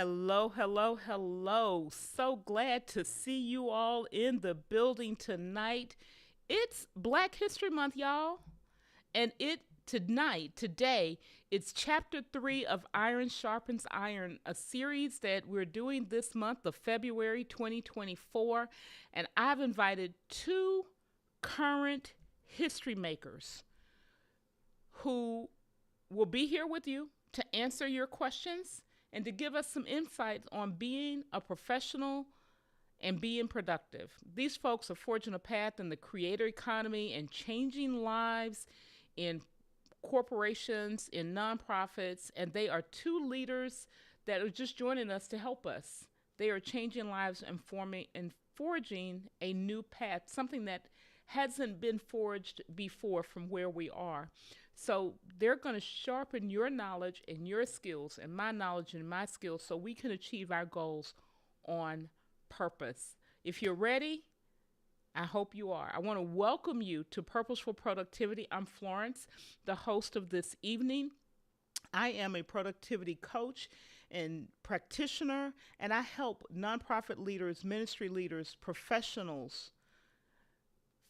Hello, hello, hello. So glad to see you all in the building tonight. It's Black History Month, y'all. And today, it's chapter 3 of Iron Sharpens Iron, a series that we're doing this month of February 2024. And I've invited two current history makers who will be here with you to answer your questions and to give us some insights on being a professional and being productive. These folks are forging a path in the creator economy and changing lives in corporations, in nonprofits, and they are two leaders that are just joining us to help us. They are changing lives and forming and forging a new path, something that hasn't been forged before from where we are. So they're going to sharpen your knowledge and your skills and my knowledge and my skills so we can achieve our goals on purpose. If you're ready, I hope you are. I want to welcome you to Purposeful Productivity. I'm Florence, the host of this evening. I am a productivity coach and practitioner, and I help nonprofit leaders, ministry leaders, professionals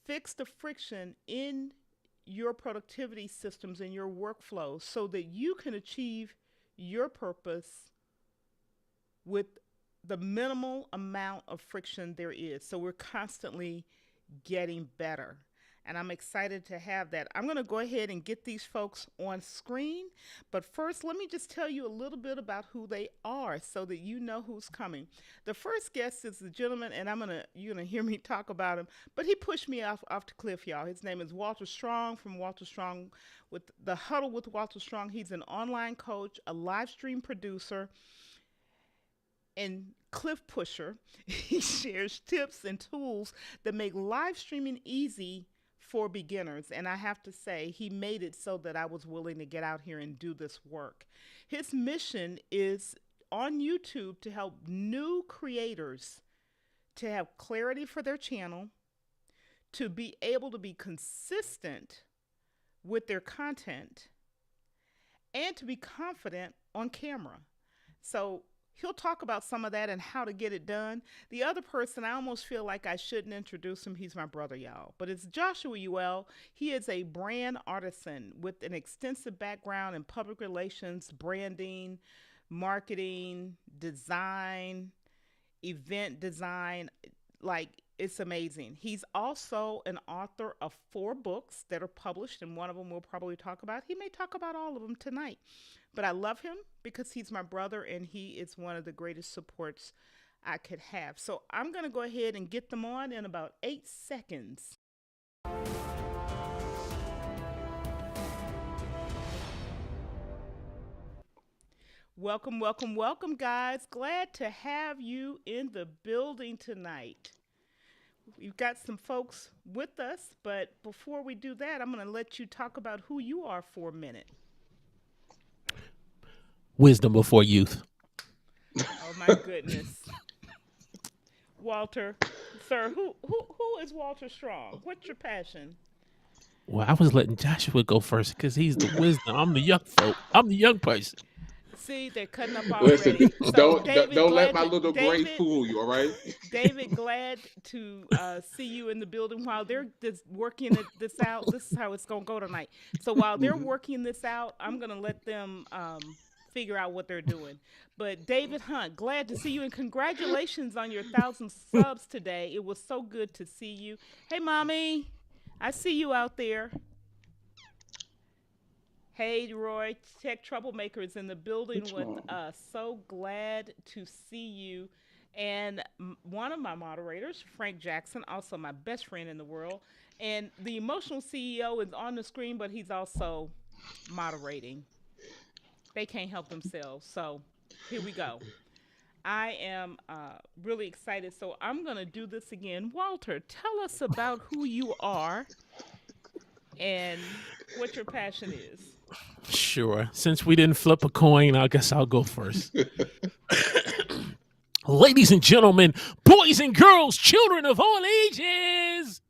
fix the friction in your productivity systems and your workflows so that you can achieve your purpose with the minimal amount of friction there is. So we're constantly getting better. And I'm excited to have that. I'm going to go ahead and get these folks on screen. But first, let me just tell you a little bit about who they are so that you know who's coming. The first guest is the gentleman, and you're going to hear me talk about him, but he pushed me off the cliff, y'all. His name is Walter Strong from Walter Strong with the Huddle with Walter Strong. He's an online coach, a live stream producer, and cliff pusher. He shares tips and tools that make live streaming easy for beginners. And I have to say, he made it so that I was willing to get out here and do this work. His mission is on YouTube to help new creators to have clarity for their channel, to be able to be consistent with their content, and to be confident on camera. So he'll talk about some of that and how to get it done. The other person, I almost feel like I shouldn't introduce him. He's my brother, y'all. But it's Joshua Uwe'l. He is a brand artisan with an extensive background in public relations, branding, marketing, design, event design. Like, it's amazing. He's also an author of 4 books that are published, and one of them we'll probably talk about. He may talk about all of them tonight. But I love him because he's my brother and he is one of the greatest supports I could have. So I'm going to go ahead and get them on in about 8 seconds. Welcome, welcome, welcome, guys. Glad to have you in the building tonight. We've got some folks with us, but before we do that, I'm going to let you talk about who you are for a minute. Wisdom before youth. Oh my goodness. Walter, sir, who is Walter Strong? What's your passion? Well, I was letting Joshua go first because he's the wisdom. I'm the young folk. I'm the young person. See, they're cutting up Listen, already. So don't let my little brain fool you, all right? David, glad to see you in the building while they're just working this out. This is how it's gonna go tonight. So while they're working this out, I'm gonna let them figure out what they're doing. But David Hunt, glad to see you and congratulations on your 1,000 subs today. It was so good to see you. Hey, mommy, I see you out there. Hey, Roy, Tech Troublemaker is in the building with us. So glad to see you. And one of my moderators, Frank Jackson, also my best friend in the world. And the emotional CEO is on the screen, but he's also moderating. They can't help themselves. So here we go. I am really excited. So I'm going to do this again. Walter, tell us about who you are and what your passion is. Sure. Since we didn't flip a coin, I guess I'll go first. Ladies and gentlemen, boys and girls, children of all ages,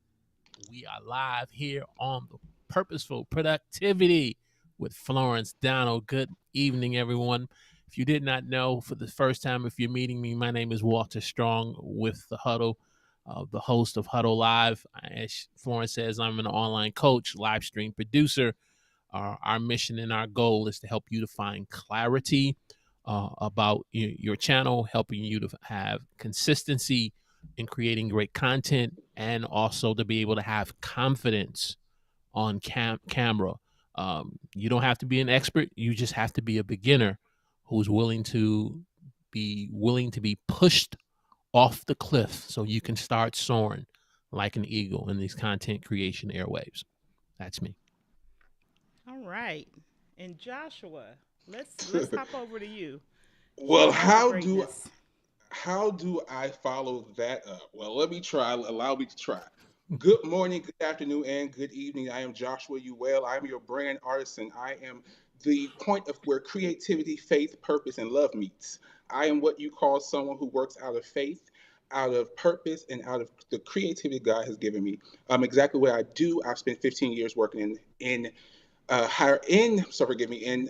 we are live here on the Purposeful Productivity with Florence Donald. Good evening, everyone. If you did not know, for the first time, if you're meeting me, my name is Walter Strong with the Huddle, the host of Huddle Live. As Florence says, I'm an online coach, live stream producer. Our mission and our goal is to help you to find clarity about your channel, helping you to have consistency in creating great content, and also to be able to have confidence on camera. You don't have to be an expert. You just have to be a beginner who's willing to be pushed off the cliff so you can start soaring like an eagle in these content creation airwaves. That's me. All right. And Joshua, let's hop over to you. Well, Keep up the greatness. how do I follow that up? Well, let me try. Allow me to try. Good morning, good afternoon, and good evening. I am Joshua Uwe'l. I'm your brand artisan. I am the point of where creativity, faith, purpose, and love meets. I am what you call someone who works out of faith, out of purpose, and out of the creativity God has given me. Exactly what I do. I've spent 15 years working in higher in so forgive me in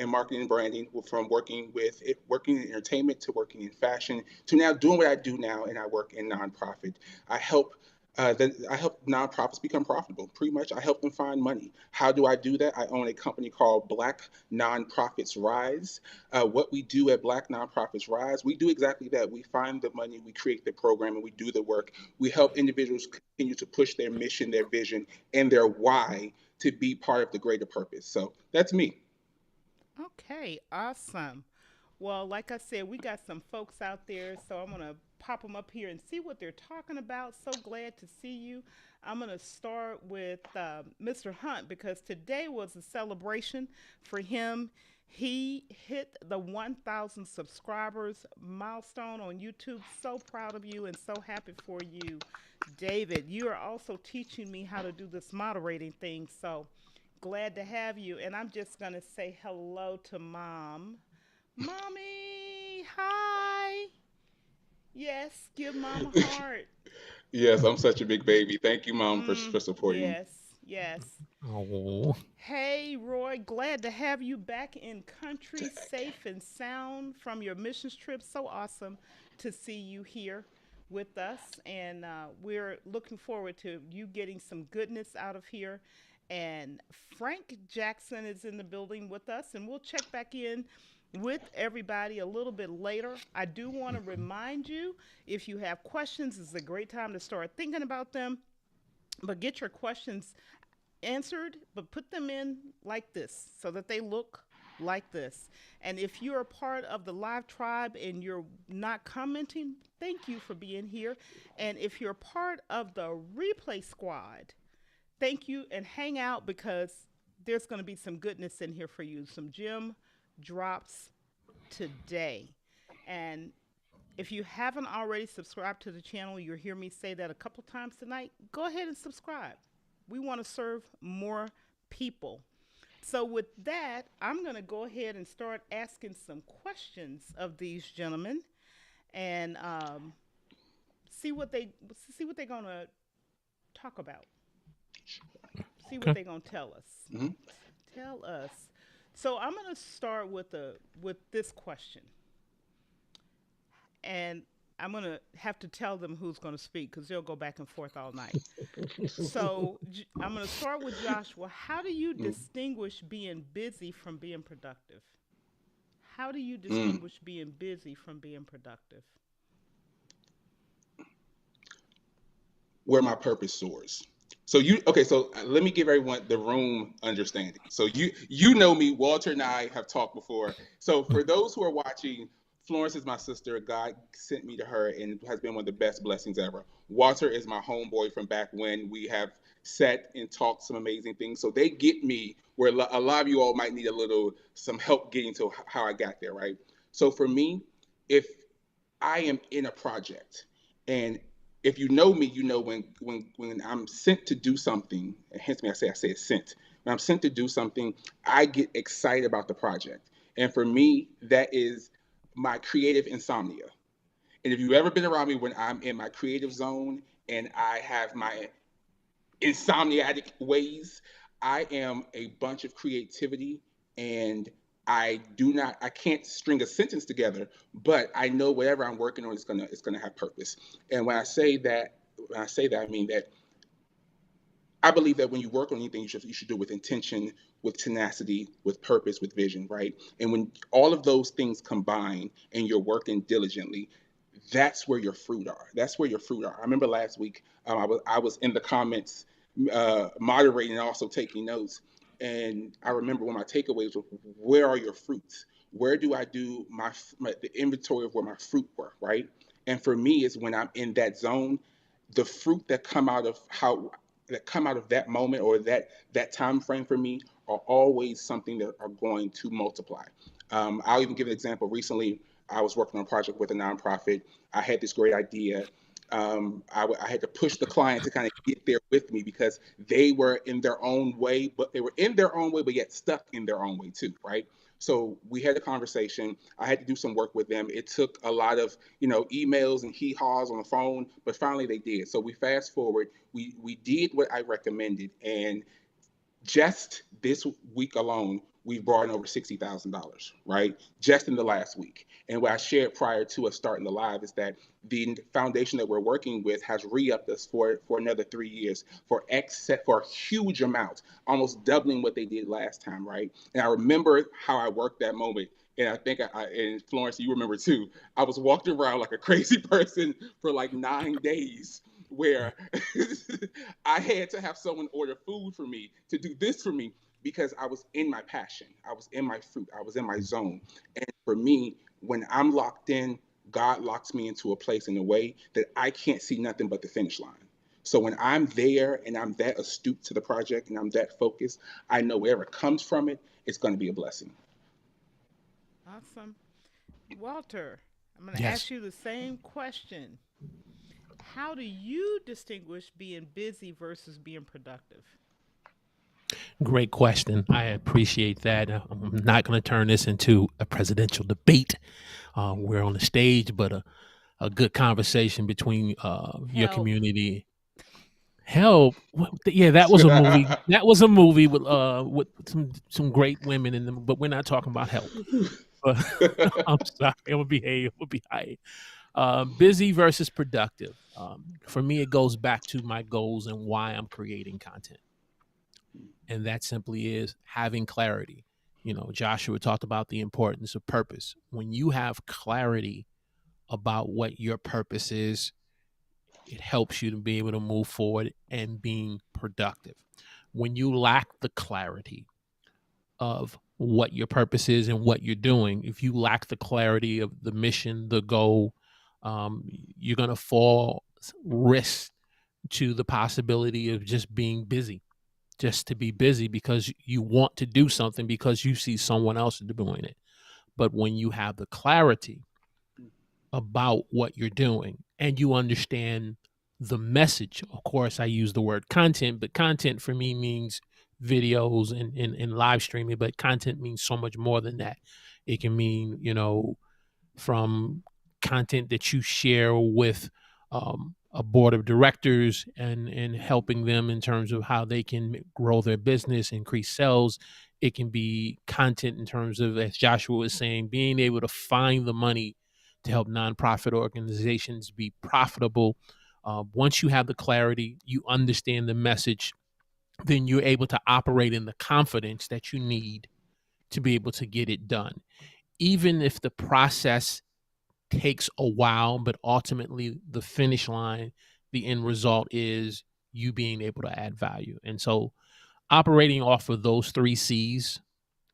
marketing and branding, from working in entertainment to working in fashion to now doing what I do now, and I work in nonprofit. I help I help nonprofits become profitable. Pretty much, I help them find money. How do I do that? I own a company called Black Nonprofits Rise. What we do at Black Nonprofits Rise, we do exactly that. We find the money, we create the program, and we do the work. We help individuals continue to push their mission, their vision, and their why to be part of the greater purpose. So that's me. Okay, awesome. Well, like I said, we got some folks out there, so I'm going to pop them up here and see what they're talking about. So glad to see you. I'm going to start with Mr. Hunt because today was a celebration for him. He hit the 1,000 subscribers milestone on YouTube. So proud of you and so happy for you, David. You are also teaching me how to do this moderating thing. So glad to have you. And I'm just going to say hello to mom. Mommy, hi. Yes, give mom a heart. Yes, I'm such a big baby. Thank you, Mom, for supporting me. Yes, yes. Oh, Hey, Roy, glad to have you back in country, safe and sound from your missions trip. So awesome to see you here with us. And we're looking forward to you getting some goodness out of here. And Frank Jackson is in the building with us, and we'll check back in with everybody a little bit later. I do want to remind you, if you have questions, this is a great time to start thinking about them. But get your questions answered, but put them in like this so that they look like this. And if you're a part of the live tribe and you're not commenting, thank you for being here. And if you're part of the replay squad, thank you and hang out because there's going to be some goodness in here for you. Some gem drops today. And if you haven't already subscribed to the channel, you'll hear me say that a couple times tonight. Go ahead and subscribe. We want to serve more people. So, with that, I'm going to go ahead and start asking some questions of these gentlemen and see what they're going to talk about. See what okay. they're going to tell us. Mhm. Tell us. So, I'm going to start with this question. And I'm going to have to tell them who's going to speak because they'll go back and forth all night. So I'm going to start with Joshua. How do you Mm, distinguish being busy from being productive? How do you mm. distinguish being busy from being productive? Where my purpose soars. So let me give everyone the room understanding. So you know me, Walter and I have talked before. So for those who are watching, Florence is my sister. God sent me to her and has been one of the best blessings ever. Walter is my homeboy from back when we have sat and talked some amazing things. So they get me where a lot of you all might need some help getting to how I got there, right? So for me, if I am in a project, and if you know me, you know when I'm sent to do something. Hence me, I say it's sent. When I'm sent to do something, I get excited about the project, and for me, that is my creative insomnia. And if you've ever been around me when I'm in my creative zone and I have my insomniatic ways, I am a bunch of creativity and I can't string a sentence together, but I know whatever I'm working on is gonna have purpose. And when I say that, I mean that I believe that when you work on anything, you should do it with intention, with tenacity, with purpose, with vision, right? And when all of those things combine and you're working diligently, that's where your fruit are. That's where your fruit are. I remember last week, I was in the comments, moderating and also taking notes, and I remember one of my takeaways was, "Where are your fruits? Where do I do my the inventory of where my fruit were?" Right? And for me, is when I'm in that zone, the fruit that come out of that moment or that time frame for me are always something that are going to multiply. I'll even give an example. Recently, I was working on a project with a nonprofit. I had this great idea. I had to push the client to kind of get there with me because they were in their own way, but they were in their own way, but yet stuck in their own way too, right? So we had a conversation. I had to do some work with them. It took a lot of emails and hee haws on the phone, but finally they did. So we fast forward. We did what I recommended, and just this week alone, we've brought in over $60,000, right? Just in the last week. And what I shared prior to us starting the live is that the foundation that we're working with has re-upped us for another 3 years for a huge amount, almost doubling what they did last time, right? And I remember how I worked that moment. And I think and Florence, you remember too. I was walking around like a crazy person for like 9 days, where I had to have someone order food for me to do this for me because I was in my passion. I was in my fruit. I was in my zone. And for me, when I'm locked in, God locks me into a place in a way that I can't see nothing but the finish line. So when I'm there and I'm that astute to the project and I'm that focused, I know wherever comes from it, it's going to be a blessing. Awesome. Walter, I'm going to Yes. ask you the same question. How do you distinguish being busy versus being productive? Great question. I appreciate that. I'm not going to turn this into a presidential debate. We're on the stage, but a good conversation between your Help. community. Help. Yeah, that was a movie. That was a movie with some great women in them, but we're not talking about help. But I'm sorry. I'm gonna behave. I'm gonna be high. Busy versus productive. For me, it goes back to my goals and why I'm creating content, and that simply is having clarity. Joshua talked about the importance of purpose. When you have clarity about what your purpose is, it helps you to be able to move forward and being productive. When you lack the clarity of what your purpose is and what you're doing, if you lack the clarity of the mission, the goal, you're going to fall risk to the possibility of just being busy, just to be busy because you want to do something because you see someone else doing it. But when you have the clarity about what you're doing and you understand the message. Of course, I use the word content, but content for me means videos and live streaming, but content means so much more than that. It can mean, from content that you share with a board of directors and helping them in terms of how they can grow their business, increase sales. It can be content in terms of, as Joshua was saying, being able to find the money to help nonprofit organizations be profitable. Once you have the clarity, you understand the message, then you're able to operate in the confidence that you need to be able to get it done. Even if the process takes a while, but ultimately the finish line, the end result is you being able to add value. And so operating off of those three C's,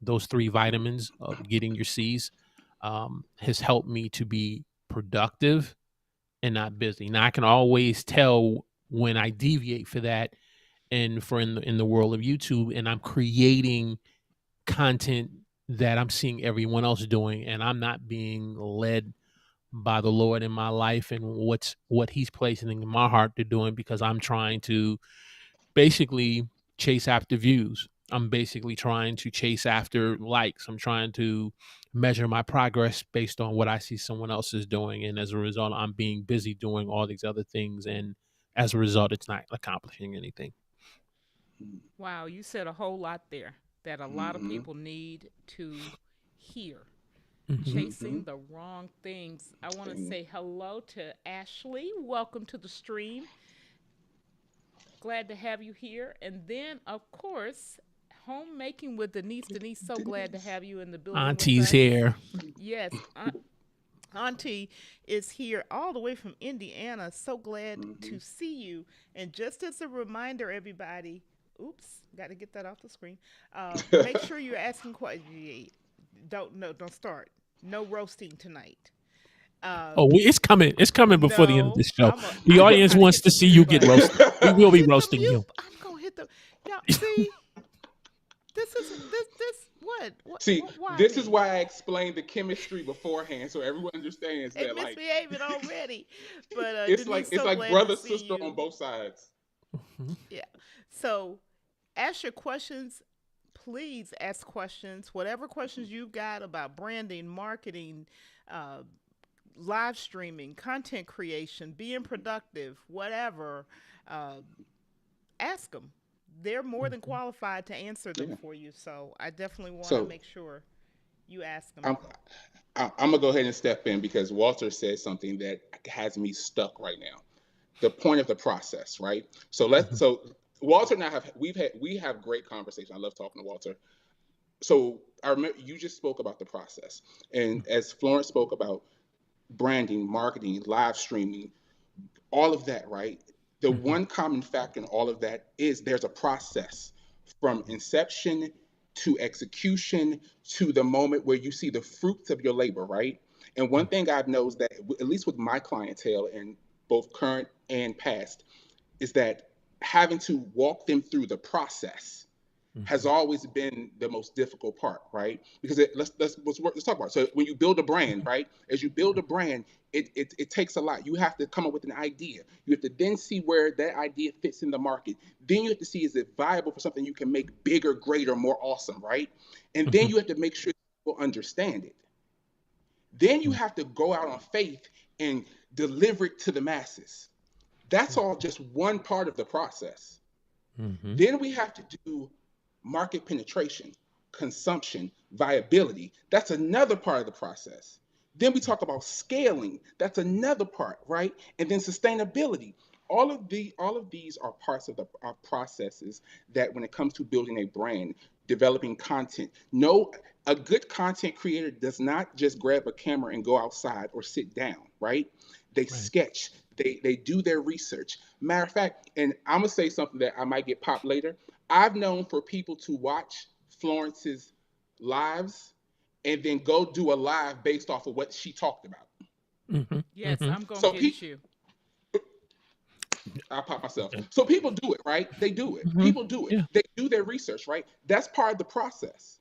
those three vitamins of getting your C's, has helped me to be productive and not busy. Now I can always tell when I deviate for that and for in the world of YouTube and I'm creating content that I'm seeing everyone else doing and I'm not being led by the Lord in my life and what he's placing in my heart to doing because I'm trying to basically chase after views. I'm basically trying to chase after likes. I'm trying to measure my progress based on what I see someone else is doing. And as a result, I'm being busy doing all these other things. And as a result, it's not accomplishing anything. Wow, you said a whole lot there that a lot of Mm-hmm. people need to here. Mm-hmm. Chasing the wrong things. I want to say hello to Ashley. Welcome to the stream. Glad to have you here. And then, of course, homemaking with Denise. Denise, so glad to have you in the building with Auntie's us. here. Yes, Auntie is here all the way from Indiana. So glad to see you. And just as a reminder, everybody, oops, got to get that off the screen. Make sure you're asking questions. Don't start. No roasting tonight. Uh, It's coming. It's coming before the end of no, this show. I The know audience how to wants hit to the see mute you get button. roasted. We I'm will gonna be hit the roasting mute. you. I'm gonna hit the. Y'all see, this See, why this is me? why I explained the chemistry beforehand, so everyone understands They that like misbehaving already. But it's like Denise, it's so like glad to brother see sister on you. both sides. Mhm. Yeah. So ask your questions. Please ask questions. Whatever questions you've got about branding, marketing, uh, live streaming, content creation, being productive, whatever, uh, ask them. They're more than Mhm. qualified to answer them Yeah. for you. So I definitely want to So make sure you ask them. I'm I'm gonna go ahead and step in because Walter said something that has me stuck right now. The point of the process, right? Mhm. So Walter and I we have great conversation. I love talking to Walter. So I remember you just spoke about the process, and as Florence spoke about branding, marketing, live streaming, all of that, right? The Mhm. one common factor in all of that is there's a process from inception to execution to the moment where you see the fruits of your labor, right? And one thing I've noticed that, at least with my clientele and both current and past, is that having to walk them through the process has Mhm. always been the most difficult part, right? Because let's talk about it. So when you build a brand, right? As you build a brand, it takes a lot. You have to come up with an idea. You have to then see where that idea fits in the market. Then you have to see, is it viable for something you can make bigger, greater, more awesome, right? And then Mhm. you have to make sure people understand it. Then you Mhm. have to go out on faith and deliver it to the masses. That's all just one part of the process. Mhm. Then we have to do market penetration, consumption, viability. That's another part of the process. Then we talk about scaling. That's another part, right? And then sustainability. All of these are parts of the our processes that when it comes to building a brand, developing content. No, a good content creator does not just grab a camera and go outside or sit down, right? They Right. sketch, they do their research. Matter of fact, and I'm gonna say something that I might get popped later. I've known for people to watch Florence's lives and then go do a live based off of what she talked about. Mhm. Yes, Mhm. I'm gonna So get you. I pop myself. Okay. So people do it, right? They do it. Mhm. People do it. Yeah. They do their research, right? That's part of the process,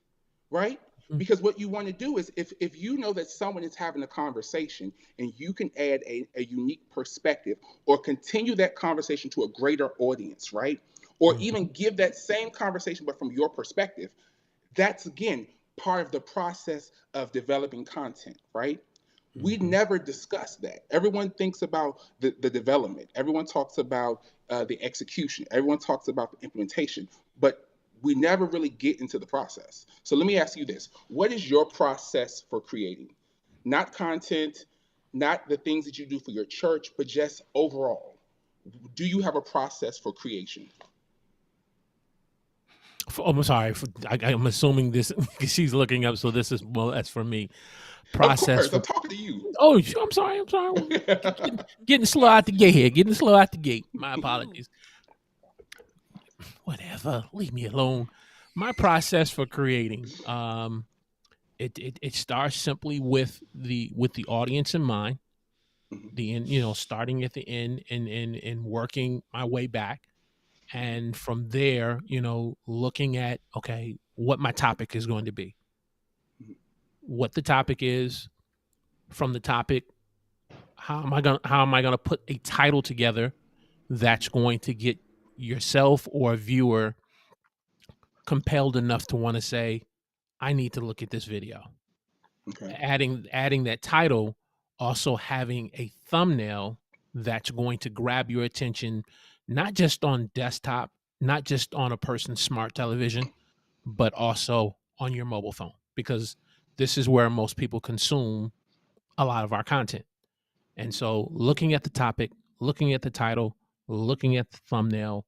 right? Mhm. Because what you want to do is if you know that someone is having a conversation and you can add a unique perspective or continue that conversation to a greater audience, right? Or even Mhm. give that same conversation but from your perspective, that's again part of the process of developing content, right? We Mhm. never discuss that. Everyone thinks about the development. Everyone talks about the execution. Everyone talks about the implementation, but we never really get into the process. So let me ask you this: what is your process for creating? Not content, not the things that you do for your church, but just overall. Do you have a process for creation? I'm sorry. I'm assuming this she's looking up, so this is well. That's for me. Of Process course, I'm for. talking to you. Oh, I'm sorry. I'm sorry. Getting slow out the gate here. Getting slow out the gate. My You. apologies. Whatever. Leave me alone. My process for creating. It starts simply with the audience in mind. Mhm, The end. Starting at the end and working my way back. mhm, And from there, looking at, okay, what my topic is going to be, mhm, what the topic is. From the topic, how am I going to put a title together that's going to get yourself or a viewer compelled enough to want to say, I need to look at this video. okay. Adding that title, also having a thumbnail that's going to grab your attention, not just on desktop, not just on a person's smart television, but also on your mobile phone, because this is where most people consume a lot of our content. And so looking at the topic, looking at the title, looking at the thumbnail,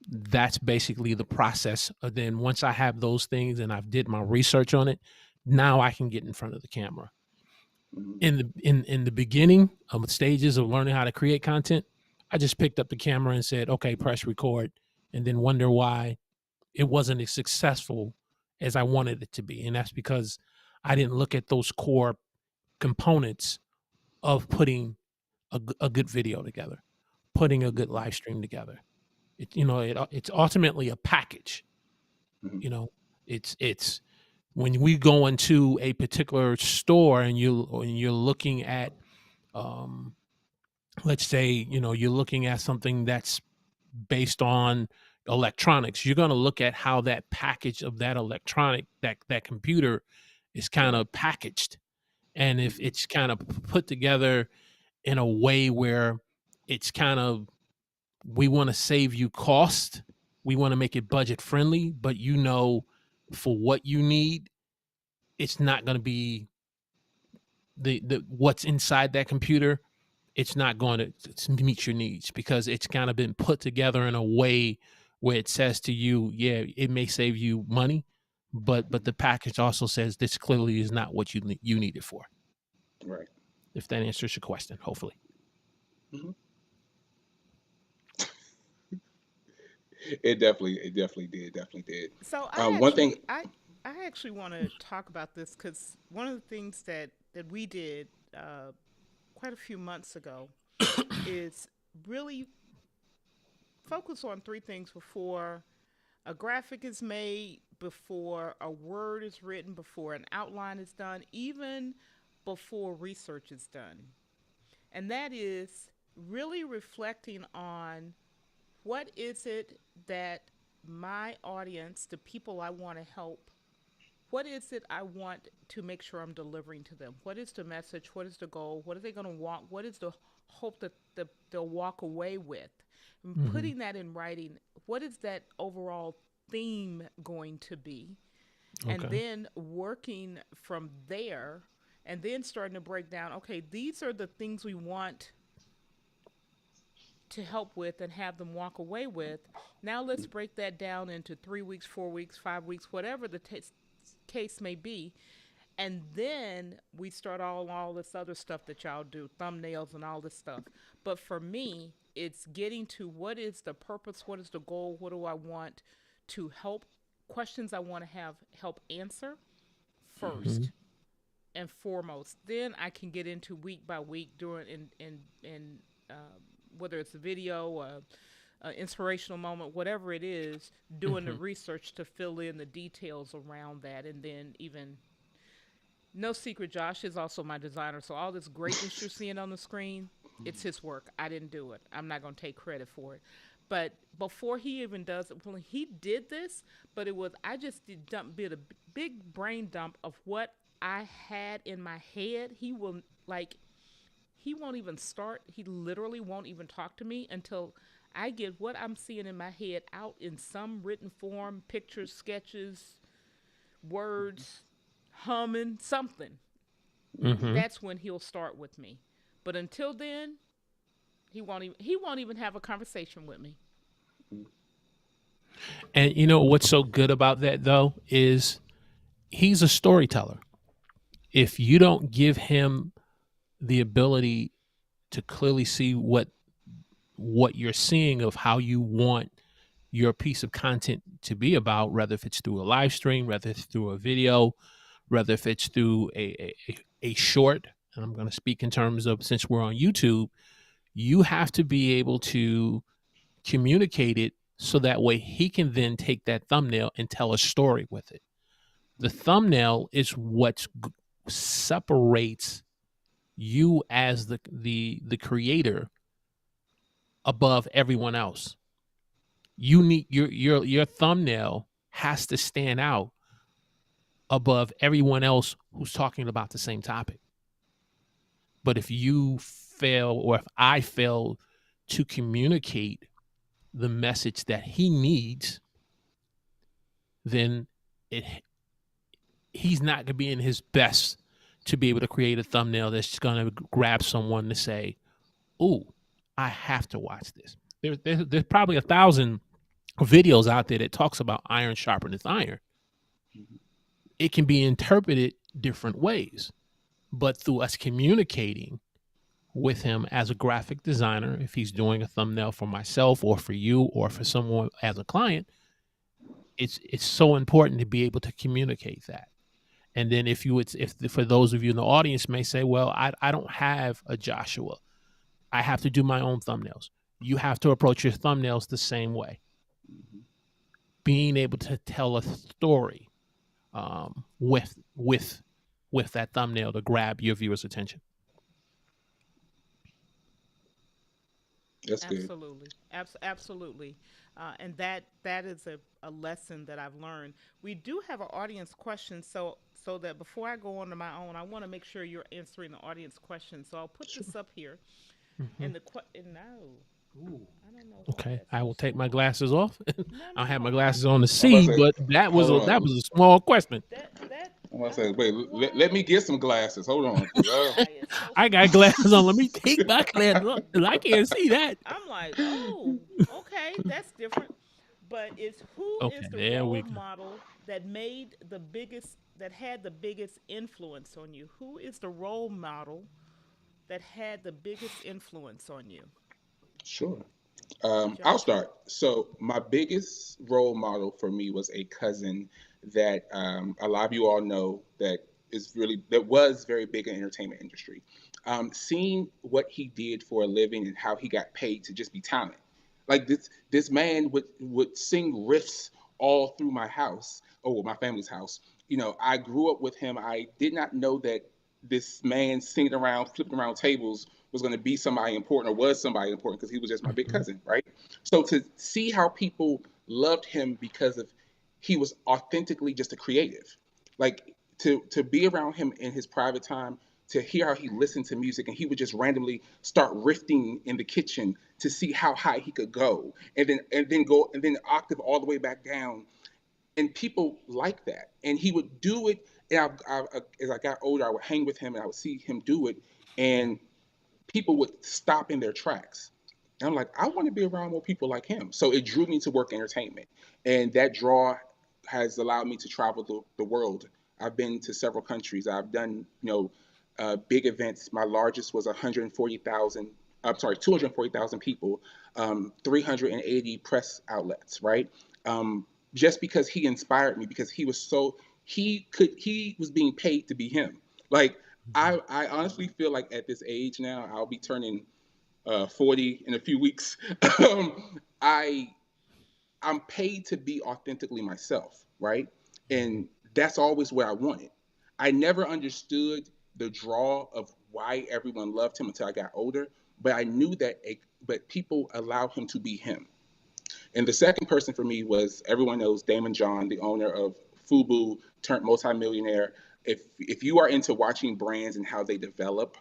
that's basically the process. Then once I have those things and I've did my research on it, now I can get in front of the camera. In the beginning of the stages of learning how to create content, I just picked up the camera and said, okay, press record, and then wonder why it wasn't as successful as I wanted it to be. And that's because I didn't look at those core components of putting a good video together, putting a good live stream together. It's ultimately a package. It's when we go into a particular store and you're looking at, let's say, you're looking at something that's based on electronics, you're going to look at how that package of that electronic, that computer is kind of packaged. And if it's kind of put together in a way where it's kind of, we want to save you cost, we want to make it budget friendly, but for what you need, it's not going to be the what's inside that computer, it's not going to meet your needs, because it's kind of been put together in a way where it says to you, yeah, it may save you money, but the package also says this clearly is not what you need it for. Right. If that answers your question, hopefully. Mm-hmm. It definitely did. So I actually want to talk about this, because one of the things that we did quite a few months ago is really focus on three things before a graphic is made, before a word is written, before an outline is done, even before research is done. And that is really reflecting on what is it that my audience, the people I want to help, what is it I want to make sure I'm delivering to them? What is the message? What is the goal? What are they going to want? What is the hope that they'll walk away with? And putting that in writing, what is that overall theme going to be? Okay. And then working from there, and then starting to break down, okay, these are the things we want to help with and have them walk away with. Now let's break that down into 3 weeks, 4 weeks, 5 weeks, whatever the case may be. And then we start all this other stuff that y'all do, thumbnails and all this stuff. But for me, it's getting to what is the purpose, what is the goal, what do I want to help, questions I want to have help answer first and foremost. Then I can get into week by week during in whether it's a video, inspirational moment, whatever it is, doing the research to fill in the details around that. And then even, no secret, Josh is also my designer. So all this greatness you're seeing on the screen, it's his work. I didn't do it. I'm not going to take credit for it. But before he even does it, well, he did this, but I just did a big brain dump of what I had in my head. He won't even start. He literally won't even talk to me until I get what I'm seeing in my head out in some written form, pictures, sketches, words, humming, something. That's when he'll start with me. But until then, he won't even have a conversation with me. And what's so good about that, though, is he's a storyteller. If you don't give him the ability to clearly see what you're seeing of how you want your piece of content to be about, whether if it's through a live stream, whether it's through a video, whether if it's through a short, and I'm going to speak in terms of, since we're on YouTube, you have to be able to communicate it so that way he can then take that thumbnail and tell a story with it. The thumbnail is what separates you as the creator above everyone else. You need your thumbnail has to stand out above everyone else who's talking about the same topic. But if you fail, or if I fail to communicate the message that he needs, then he's not going to be in his best to be able to create a thumbnail that's going to grab someone to say, "Ooh, I have to watch this." There's probably 1,000 videos out there that talks about iron sharpens iron. It can be interpreted different ways, but through us communicating with him as a graphic designer, if he's doing a thumbnail for myself or for you or for someone as a client, it's so important to be able to communicate that. And then if for those of you in the audience may say, well, I don't have a Joshua, I have to do my own thumbnails. You have to approach your thumbnails the same way. Being able to tell a story with that thumbnail to grab your viewer's attention. That's good. Absolutely. Absolutely. And that is a lesson that I've learned. We do have an audience question, so that before I go on to my own, I want to make sure you're answering the audience question. So I'll put Sure. this up here. Mm-hmm. And no, Ooh. I don't know why Okay, that's I so will take my small. glasses off. No, I'll have my no, glasses on to I'm about see, to say, but that was hold a on. small question. that I'm about I to say, don't wait, know let why. me get some glasses. Hold on. 'Cause, Why it's so I got small. glasses on. Let me take my glasses off 'cause I can't see that. I'm like, oh, okay, that's different. But it's who Okay, is the there we role go. model that had the biggest influence on you? Who is the role model that had the biggest influence on you, Sure. I'll Joshua? start. So my biggest role model for me was a cousin that a lot of you all know that was very big in the entertainment industry. Seeing what he did for a living and how he got paid to just be talent, like this man would sing riffs all through my house, or my family's house. I grew up with him. I did not know that this man singing around, flipping around tables was going to be somebody important or was somebody important because he was just my big Mhm. cousin, right? So to see how people loved him because of he was authentically just a creative, like to be around him in his private time, to hear how he listened to music and he would just randomly start riffing in the kitchen to see how high he could go, and then octave all the way back down, and people like that. And he would do it. And as I got older, I would hang with him and I would see him do it, and people would stop in their tracks. And I'm like, I want to be around more people like him. So it drew me to work entertainment. And that draw has allowed me to travel the world. I've been to several countries. I've done, big events. My largest was 140,000, I'm sorry, 240,000 people, 380 press outlets, right? Just because he inspired me, because he was being paid to be him. Like, I honestly feel like at this age now, I'll be turning 40 in a few weeks. I I'm paid to be authentically myself, right? Mhm. And that's always what I wanted. I never understood the draw of why everyone loved him until I got older, but I knew but people allowed him to be him. And the second person for me was, everyone knows Damon John, the owner of Fubu, turned multimillionaire. If you are into watching brands and how they develop,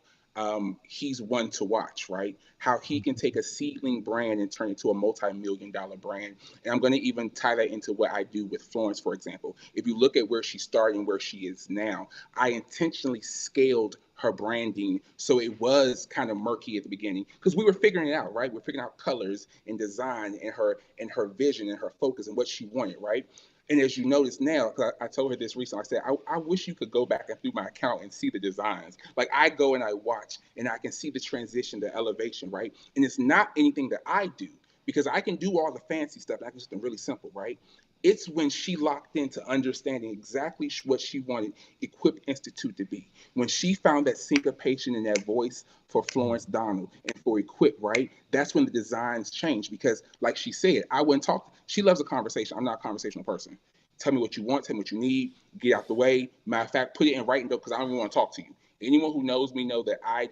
he's one to watch, right? How he can take a seedling brand and turn it into a multi-million-dollar brand. And I'm going to even tie that into what I do with Florence, for example. If you look at where she started and where she is now, I intentionally scaled her branding so it was kind of murky at the beginning because we were figuring it out, right? We're figuring out colors and design and her vision and her focus and what she wanted, right? And as you notice now, because I told her this recently, I said, I wish you could go back and through my account and see the designs. Like, I go and I watch and I can see the transition, the elevation, right? And it's not anything that I do, because I can do all the fancy stuff. I can do something really simple, right? It's when she locked into understanding exactly what she wanted Equip Institute to be. When she found that syncopation in that voice for Florence Donald and for Equip, right? That's when the designs changed. Because, like she said, I wouldn't talk. She loves a conversation. I'm not a conversational person. Tell me what you want. Tell me what you need. Get out the way. Matter of fact, put it in writing, though, because I don't even want to talk to you. Anyone who knows me know that I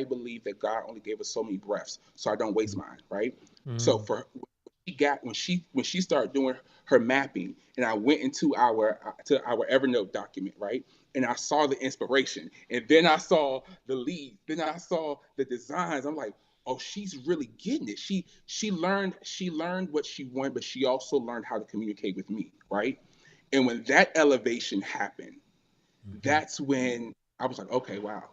believe that God only gave us so many breaths, so I don't waste mine, right? So Mhm. for she got when she started doing her mapping, and I went into our Evernote document, right? And I saw the inspiration, and then I saw the lead, then I saw the designs. I'm like, oh, she's really getting it. She learned what she wanted, but she also learned how to communicate with me, right? And when that elevation happened, Mm-hmm. that's when I was like, okay, wow,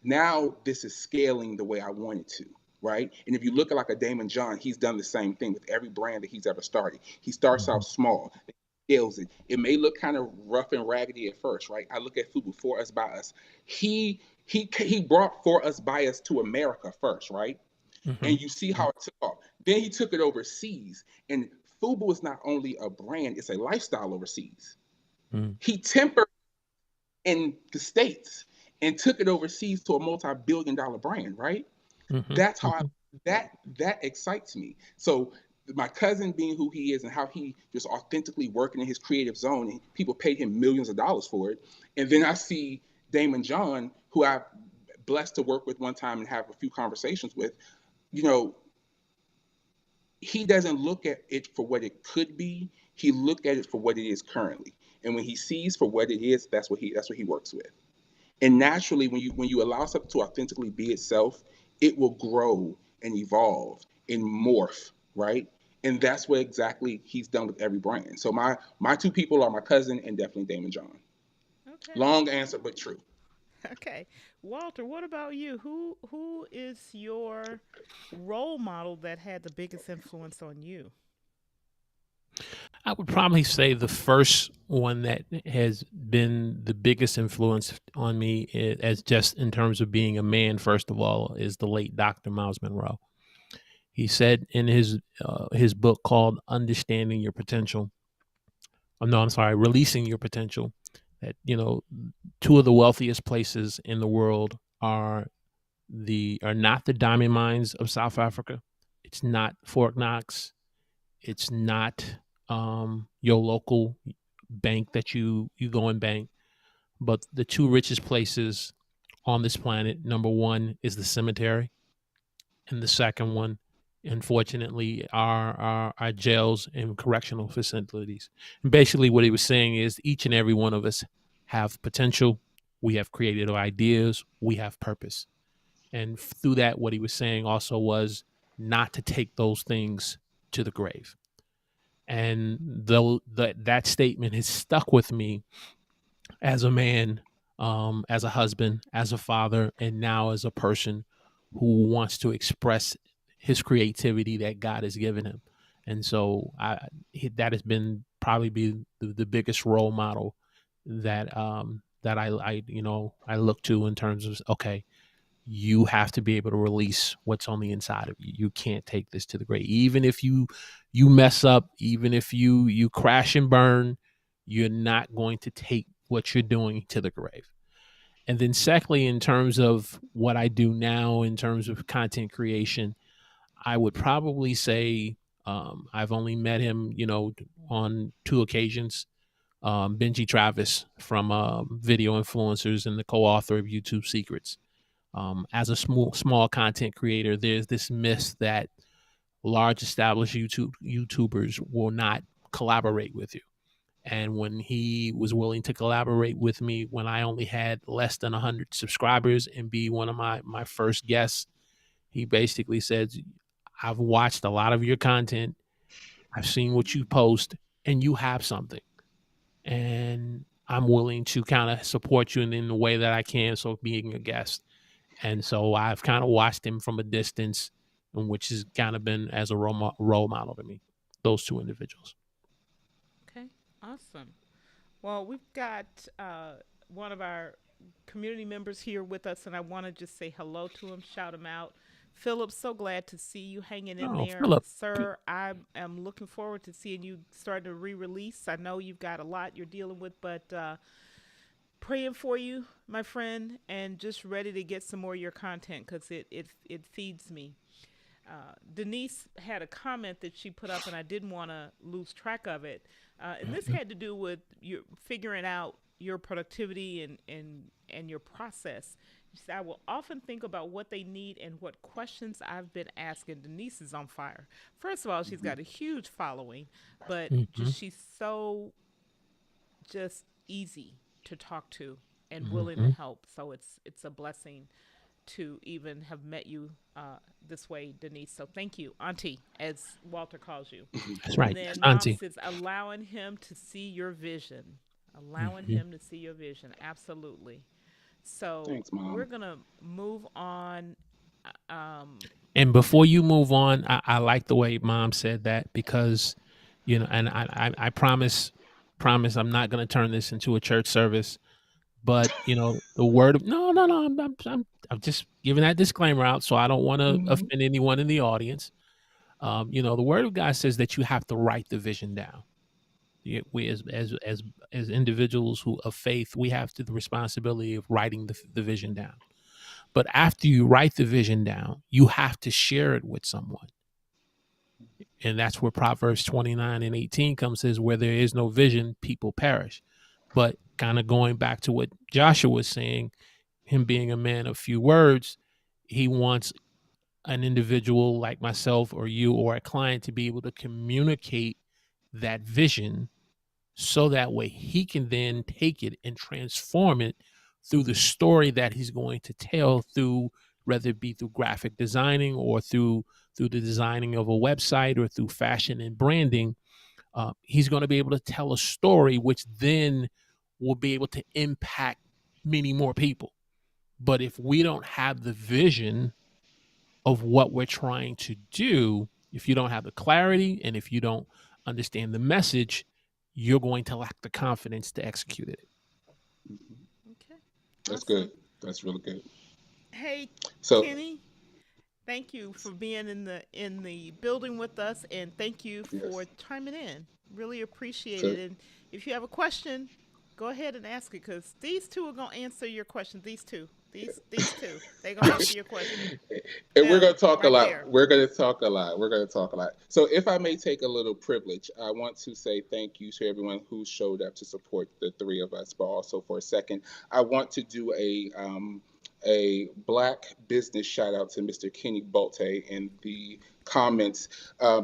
now this is scaling the way I wanted to, right? And if you look at like a Damon John, he's done the same thing with every brand that he's ever started. He starts Mm-hmm. out small, scales it. It may look kind of rough and raggedy at first, right? I look at Fubu, For Us By Us. He brought For Us By Us to America first, right? Mm-hmm. And you see how it took off. Then he took it overseas, and Fubu is not only a brand; it's a lifestyle overseas. Mm-hmm. He tempered in the States and took it overseas to a multi-billion-dollar brand, right? Mm-hmm. That's how I, Mm-hmm. that excites me. So my cousin being who he is and how he just authentically working in his creative zone, and people paid him millions of dollars for it. And then I see Damon John, who I blessed to work with one time and have a few conversations with. You know, he doesn't look at it for what it could be. He looked at it for what it is currently. And when he sees for what it is, that's what he works with. And naturally, when you allow something to authentically be itself, it will grow and evolve and morph, right? And that's what exactly he's done with every brand. So my two people are my cousin and definitely Damon John. Okay. Long answer, but true. Okay. Walter, what about you? Who is your role model that had the biggest influence on you? I would probably say the first one that has been the biggest influence on me, as just in terms of being a man, first of all, is the late Dr. Miles Monroe. He said in his book called "Understanding Your Potential," oh, no, I'm sorry, "Releasing Your Potential," that two of the wealthiest places in the world are not the diamond mines of South Africa. It's not Fort Knox. It's not your local bank that you go and bank. But the two richest places on this planet, number one is the cemetery, and the second one, unfortunately, are jails and correctional facilities. And basically, what he was saying is each and every one of us have potential. We have creative ideas. We have purpose. And through that, what he was saying also was not to take those things to the grave. And though that statement has stuck with me as a man, as a husband, as a father, and now as a person who wants to express his creativity that God has given him. And so that has been probably be the biggest role model that I look to in terms of, okay, you have to be able to release what's on the inside of you. You can't take this to the grave. Even if you mess up, even if you crash and burn, you're not going to take what you're doing to the grave. And then secondly, in terms of what I do now in terms of content creation, I would probably say I've only met him, on two occasions. Benji Travis from Video Influencers and the co-author of YouTube Secrets. As a small content creator, there's this myth that large established YouTubers will not collaborate with you. And when he was willing to collaborate with me when I only had less than 100 subscribers and be one of my first guests, he basically said, I've watched a lot of your content. I've seen what you post, and you have something. And I'm willing to kind of support you in the way that I can. So being a guest. And so I've kind of watched him from a distance, which has kind of been as a role model to me, those two individuals. Okay. Awesome. Well, we've got one of our community members here with us, and I want to just say hello to him, shout him out. Philip, so glad to see you hanging in Oh, there. Philip. Sir, I am looking forward to seeing you start to re release. I know you've got a lot you're dealing with, but praying for you, my friend, and just ready to get some more of your content because it feeds me. Denise had a comment that she put up, and I didn't want to lose track of it. And this had to do with you figuring out your productivity and your process. She said, I will often think about what they need and what questions I've been asking. Denise is on fire. First of all, she's got a huge following, but Mm-hmm. just she's so just easy to talk to and willing to Mm-hmm. help. So it's a blessing to even have met you this way, Denise. So thank you, Auntie, as Walter calls you. That's And right. That's then Mom Auntie. says, allowing him to see your vision. Allowing Hmm. him to see your vision. Absolutely. So Thanks, Mom. we're going to move on. Um, And before you move on, I like the way Mom said that because, and I promise I'm not going to turn this into a church service. But the word of no, I'm just giving that disclaimer out, so I don't want to Mhm. offend anyone in the audience. The word of God says that you have to write the vision down. We as individuals who of faith, we have the responsibility of writing the vision down. But after you write the vision down, you have to share it with someone. And that's where Proverbs 29:18 comes, says, where there is no vision, people perish. But kind of going back to what Joshua was saying, him being a man of few words, he wants an individual like myself or you or a client to be able to communicate that vision so that way he can then take it and transform it through the story that he's going to tell, through whether it be through graphic designing or through the designing of a website or through fashion and branding. He's going to be able to tell a story which then will be able to impact many more people. But if we don't have the vision of what we're trying to do, if you don't have the clarity and if you don't understand the message, you're going to lack the confidence to execute it. Mhm. okay. That's good. Awesome. That's really good. Hey, So, Kenny, thank you for being in the building with us, and thank you for yes. chiming in. Really appreciate So, it. And if you have a question, go ahead and ask it because these two are gonna answer your question. These two, they're gonna answer your question. and we're going Them to talk a right lot. there. We're going to talk a lot. We're going to talk a lot. So, if I may take a little privilege, I want to say thank you to everyone who showed up to support the three of us. But also, for a second, I want to do a black business shout out to Mr. Kenny Bolte in the comments.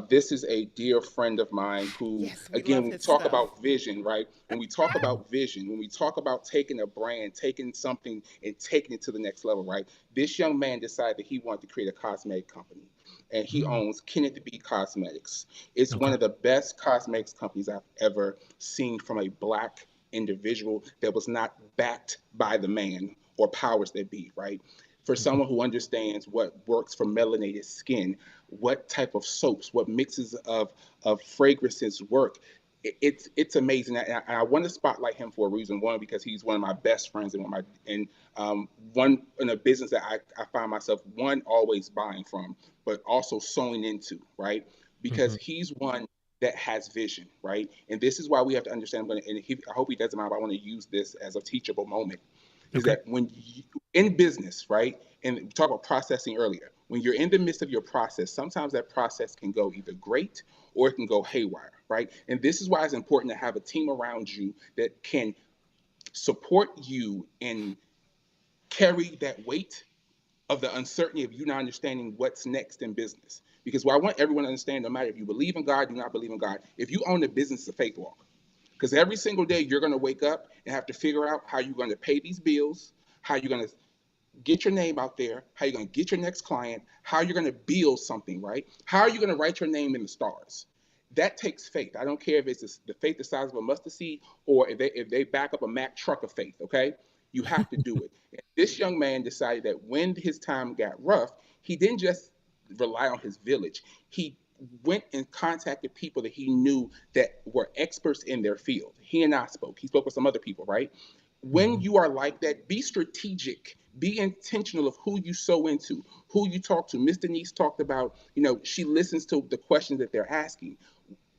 This is a dear friend of mine who, Yes, we again, love when we his talk stuff. about vision, right? When we talk about vision, when we talk about taking a brand, taking something and taking it to the next level, right? This young man decided that he wanted to create a cosmetic company, and he Mm, owns Kenneth B Cosmetics. It's one okay. of the best cosmetics companies I've ever seen from a black individual that was not backed by the man or powers that be, right? For Mhm, someone who understands what works for melanated skin, what type of soaps, what mixes of fragrances work. It's amazing, and I want to spotlight him for a reason. One, because he's one of my best friends, and one in a business that I find myself one always buying from, but also sewing into, right? Because mhm. he's one that has vision, right? And this is why we have to understand. I hope he doesn't mind, but I want to use this as a teachable moment. Is Okay. that when you in business, right? And we talked about processing earlier. When you're in the midst of your process, sometimes that process can go either great or it can go haywire, right? And this is why it's important to have a team around you that can support you and carry that weight of the uncertainty of you not understanding what's next in business. Because what I want everyone to understand, no matter if you believe in God, do not believe in God, if you own a business, it's a faith walk. Because every single day you're going to wake up and have to figure out how you're going to pay these bills, how you're going to get your name out there, how you're going to get your next client, how you're going to build something, right? How are you going to write your name in the stars? That takes faith. I don't care if it's the faith the size of a mustard seed or if they back up a Mack truck of faith, okay? You have to do it. And this young man decided that when his time got rough, he didn't just rely on his village. He went and contacted people that he knew that were experts in their field. He and I spoke. He spoke with some other people, right? When Mhm, you are like that, be strategic, be intentional of who you sow into, who you talk to. Miss Denise talked about, she listens to the questions that they're asking.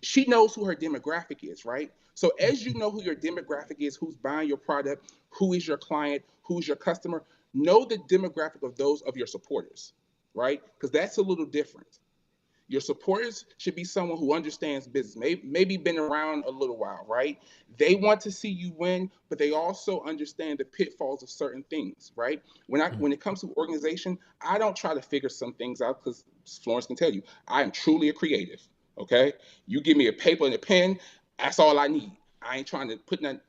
She knows who her demographic is, right? So as you mhm, know who your demographic is, who's buying your product, who is your client, who's your customer, know the demographic of those of your supporters, right? Because that's a little different. Your supporters should be someone who understands business, maybe been around a little while, right? They want to see you win, but they also understand the pitfalls of certain things, right? mhm. When it comes to organization, I don't try to figure some things out because Florence can tell you, I am truly a creative. Okay, you give me a paper and a pen, that's all I need. I ain't trying to put nothing.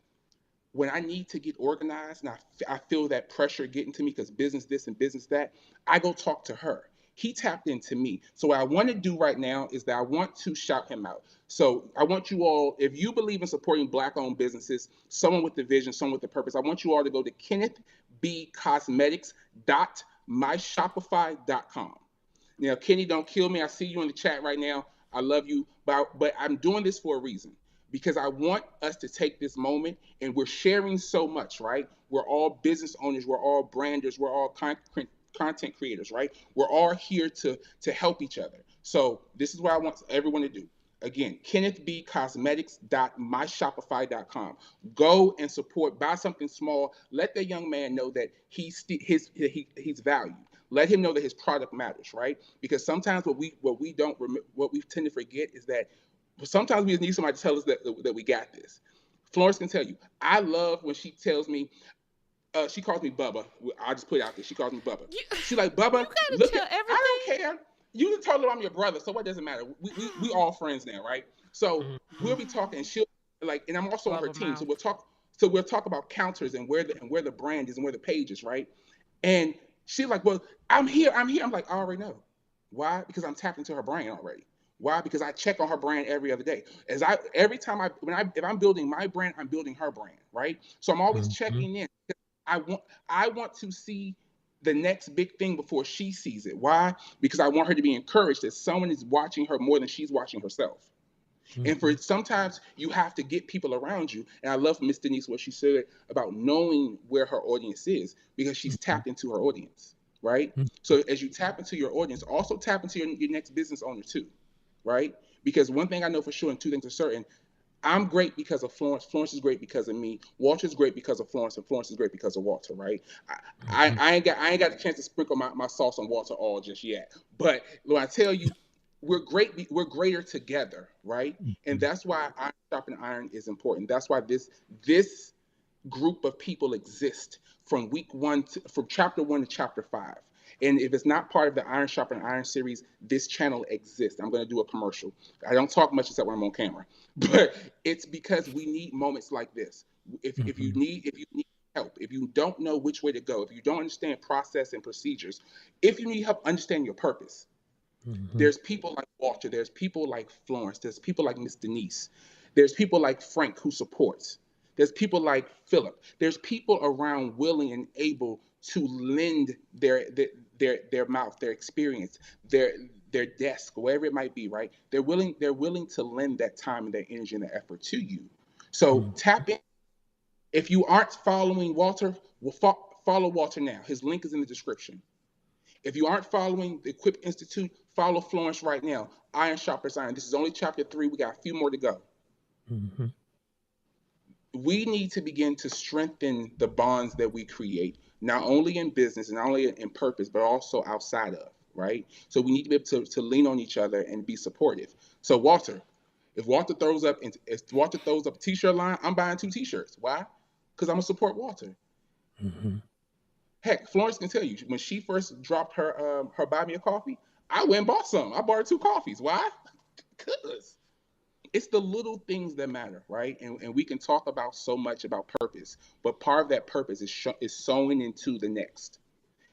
when I need to get organized and I feel that pressure getting to me because business this and business that, I go talk to her. He tapped into me. So what I want to do right now is that I want to shout him out. So I want you all, if you believe in supporting Black-owned businesses, someone with the vision, someone with the purpose, I want you all to go to kennethbcosmetics.myshopify.com. Now, Kenny, don't kill me. I see you in the chat right now. I love you, but I'm doing this for a reason because I want us to take this moment, and we're sharing so much, right? We're all business owners, we're all branders, we're all content creators, right? We're all here to help each other. So this is what I want everyone to do. Again, kennethbcosmetics.myshopify.com. Go and support. Buy something small. Let that young man know that he's valued. Let him know that his product matters, right? Because sometimes what we tend to forget is that sometimes we just need somebody to tell us that we got this. Florence can tell you. I love when she tells me, she calls me Bubba. I'll just put it out there. She calls me Bubba. She's like, You Bubba, gotta look tell at, I everything. don't care. You told her I'm your brother, so what does it matter? We all friends now, right? So we'll be talking, and she'll like, and I'm also on her Bubba team, so mouth. we'll talk about counters and where the brand is and where the page is, right? And she's like, well, I'm here. I'm like, I already know. Why? Because I'm tapped into her brain already. Why? Because I check on her brand every other day. Every time if I'm building my brand, I'm building her brand, right? So I'm always Mhm. checking in. I want I want to see the next big thing before she sees it. Why? Because I want her to be encouraged that someone is watching her more than she's watching herself. And for Mhm. sometimes you have to get people around you. And I love Miss Denise what she said about knowing where her audience is because she's Mhm. tapped into her audience, right? Mhm. So as you tap into your audience, also tap into your next business owner too, right? Because one thing I know for sure and two things are certain, I'm great because of Florence. Florence is great because of me. Walter's great because of Florence, and Florence is great because of Walter, right? Mhm. I ain't got the chance to sprinkle my sauce on Walter all just yet. But when I tell you, we're greater together, right? And Mhm. that's why Iron Sharpens Iron is important. That's why this group of people exist from chapter 1 to chapter 5. And if it's not part of the Iron Sharpen Iron series, this channel exists. I'm going to do a commercial. I don't talk much except when I'm on camera, but it's because we need moments like this. Mhm. If you need help, if you don't know which way to go, if you don't understand process and procedures, if you need help understanding your purpose, Mhm. there's people like Walter, there's people like Florence, there's people like Miss Denise, there's people like Frank who supports, there's people like Philip, there's people around willing and able to lend their mouth, their experience, their desk, wherever it might be, right? They're willing to lend that time and their energy and their effort to you. So Mhm. tap in. If you aren't following Walter, follow Walter now. His link is in the description. If you aren't following the Equip Institute, follow Florence right now. Iron Sharpens Iron. This is only chapter 3. We got a few more to go. Mhm. We need to begin to strengthen the bonds that we create, not only in business and not only in purpose, but also outside of, right? So we need to be able to lean on each other and be supportive. So Walter, if Walter throws up a t-shirt line, I'm buying 2 t-shirts. Why? Because I'm gonna support Walter. Mhm. Heck, Florence can tell you when she first dropped her buy me a coffee, I went and bought some. I bought her 2 coffees. Why? Because it's the little things that matter, right? And we can talk about so much about purpose, but part of that purpose is sowing into the next.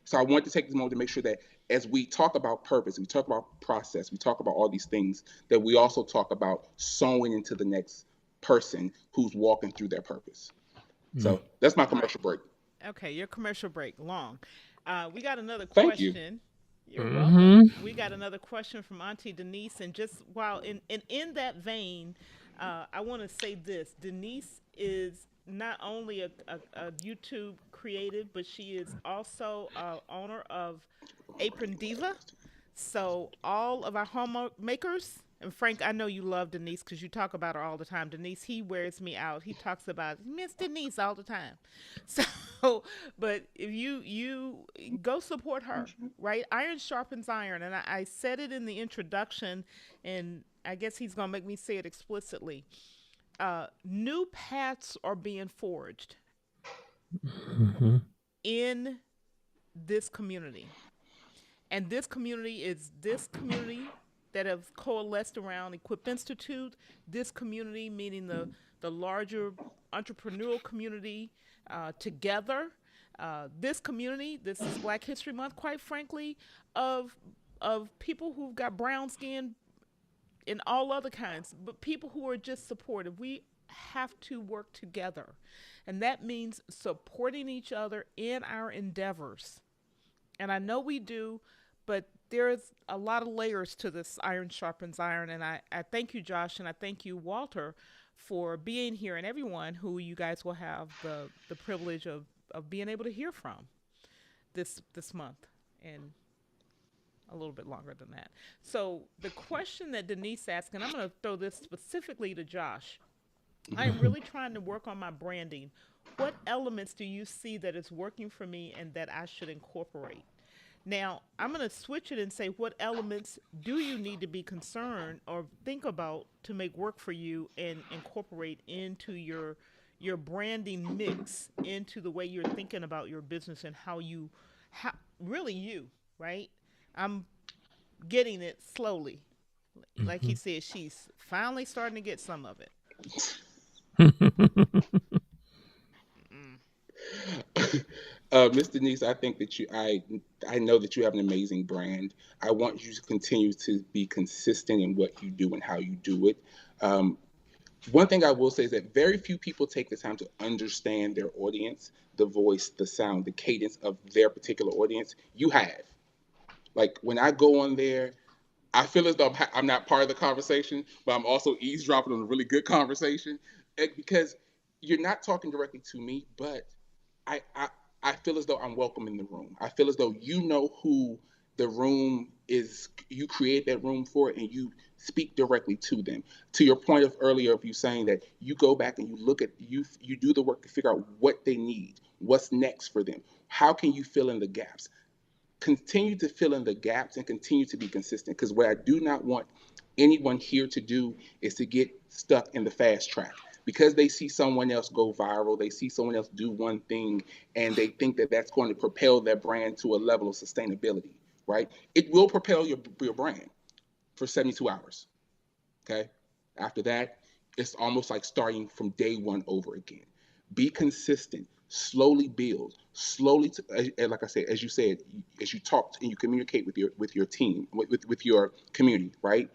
So I want to take this moment to make sure that as we talk about purpose, we talk about process, we talk about all these things, that we also talk about sowing into the next person who's walking through their purpose. Mhm. So that's my All right. commercial break. Okay, your commercial break long. We got another Thank you. question. You're welcome. Mhm. We got another question from Auntie Denise, and just while in that vein, I want to say this: Denise is not only a YouTube creative, but she is also owner of Apron Diva. So all of our homemakers, and Frank, I know you love Denise because you talk about her all the time. Denise, he wears me out. He talks about Miss Denise all the time. So, but if you go support her, right? Iron sharpens iron, and I said it in the introduction, and I guess he's gonna make me say it explicitly. New paths are being forged Mhm. in this community. And this community is this community that have coalesced around Equip Institute. This community, meaning the larger entrepreneurial community together. This community, this is Black History Month, quite frankly, of people who've got brown skin and all other kinds, but people who are just supportive. We have to work together, and that means supporting each other in our endeavors. And I know we do, but there's a lot of layers to this Iron Sharpens Iron. And I thank you, Josh, and I thank you, Walter, for being here, and everyone who you guys will have the privilege of being able to hear from this month and a little bit longer than that. So the question that Denise asked, and I'm going to throw this specifically to Josh. I am really trying to work on my branding. What elements do you see that is working for me and that I should incorporate? Now, I'm going to switch it and say, what elements do you need to be concerned or think about to make work for you and incorporate into your branding mix, into the way you're thinking about your business and how really you, right? I'm getting it slowly. Like he said, she's finally starting to get some of it. Miss Denise, I think that I know that you have an amazing brand. I want you to continue to be consistent in what you do and how you do it. Um, One thing I will say is that very few people take the time to understand their audience, the voice, the sound, the cadence of their particular audience. You have. Like when I go on there, I feel as though I'm not part of the conversation, but I'm also eavesdropping on a really good conversation because you're not talking directly to me, but I, I I feel as though I'm welcome in the room. I feel as though you know who the room is. You create that room for, and you speak directly to them. To your point of earlier of you saying that you go back and you look at you do the work to figure out what they need, what's next for them. How can you fill in the gaps? Continue to fill in the gaps and continue to be consistent. Because what I do not want anyone here to do is to get stuck in the fast track because they see someone else go viral, they see someone else do one thing, and they think that that's going to propel their brand to a level of sustainability, right? It will propel your brand for 72 hours, okay? After that, it's almost like starting from day one over again. Be consistent, slowly build, slowly. Like I said, as you said, as you talk and you communicate with your team, with your community, right?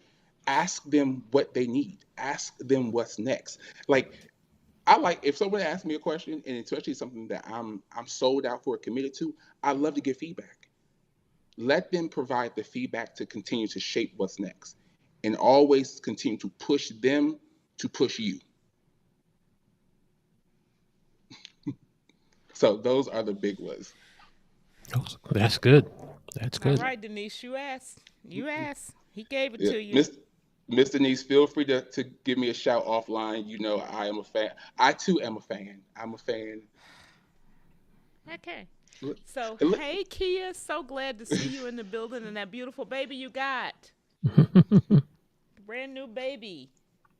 Ask them what they need. Ask them what's next. Like I like if someone asks me a question, and especially something that I'm sold out for, committed to. I love to get feedback. Let them provide the feedback to continue to shape what's next, and always continue to push them to push you. So those are the big ones. That's good. That's All good. right, Denise, you asked. You asked. He gave it Yeah, to you. Miss Denise, feel free to give me a shout offline. You know I am a fan. I too am a fan. I'm a fan. Okay. Look- So, look- hey, Kia, so glad to see you in the building and that beautiful baby you got. Brand new baby.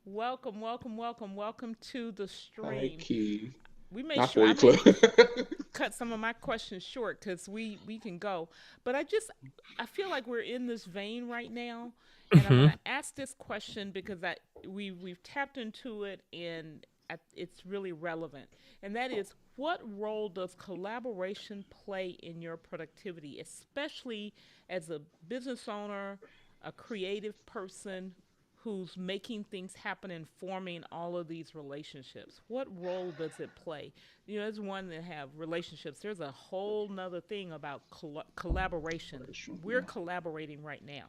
Welcome, welcome, welcome, welcome to the Hi, stream. Key. We made Not sure for I you, Club. made cut some of my questions short because we can go. But I feel like we're in this vein right now, and I'm Hmm. gonna ask this question because we've tapped into it and it's really relevant, and that is, what role does collaboration play in your productivity, especially as a business owner, a creative person who's making things happen and forming all of these relationships? What role does it play? You know, as one that have relationships, there's a whole nother thing about collaboration. We're Yeah. collaborating right now.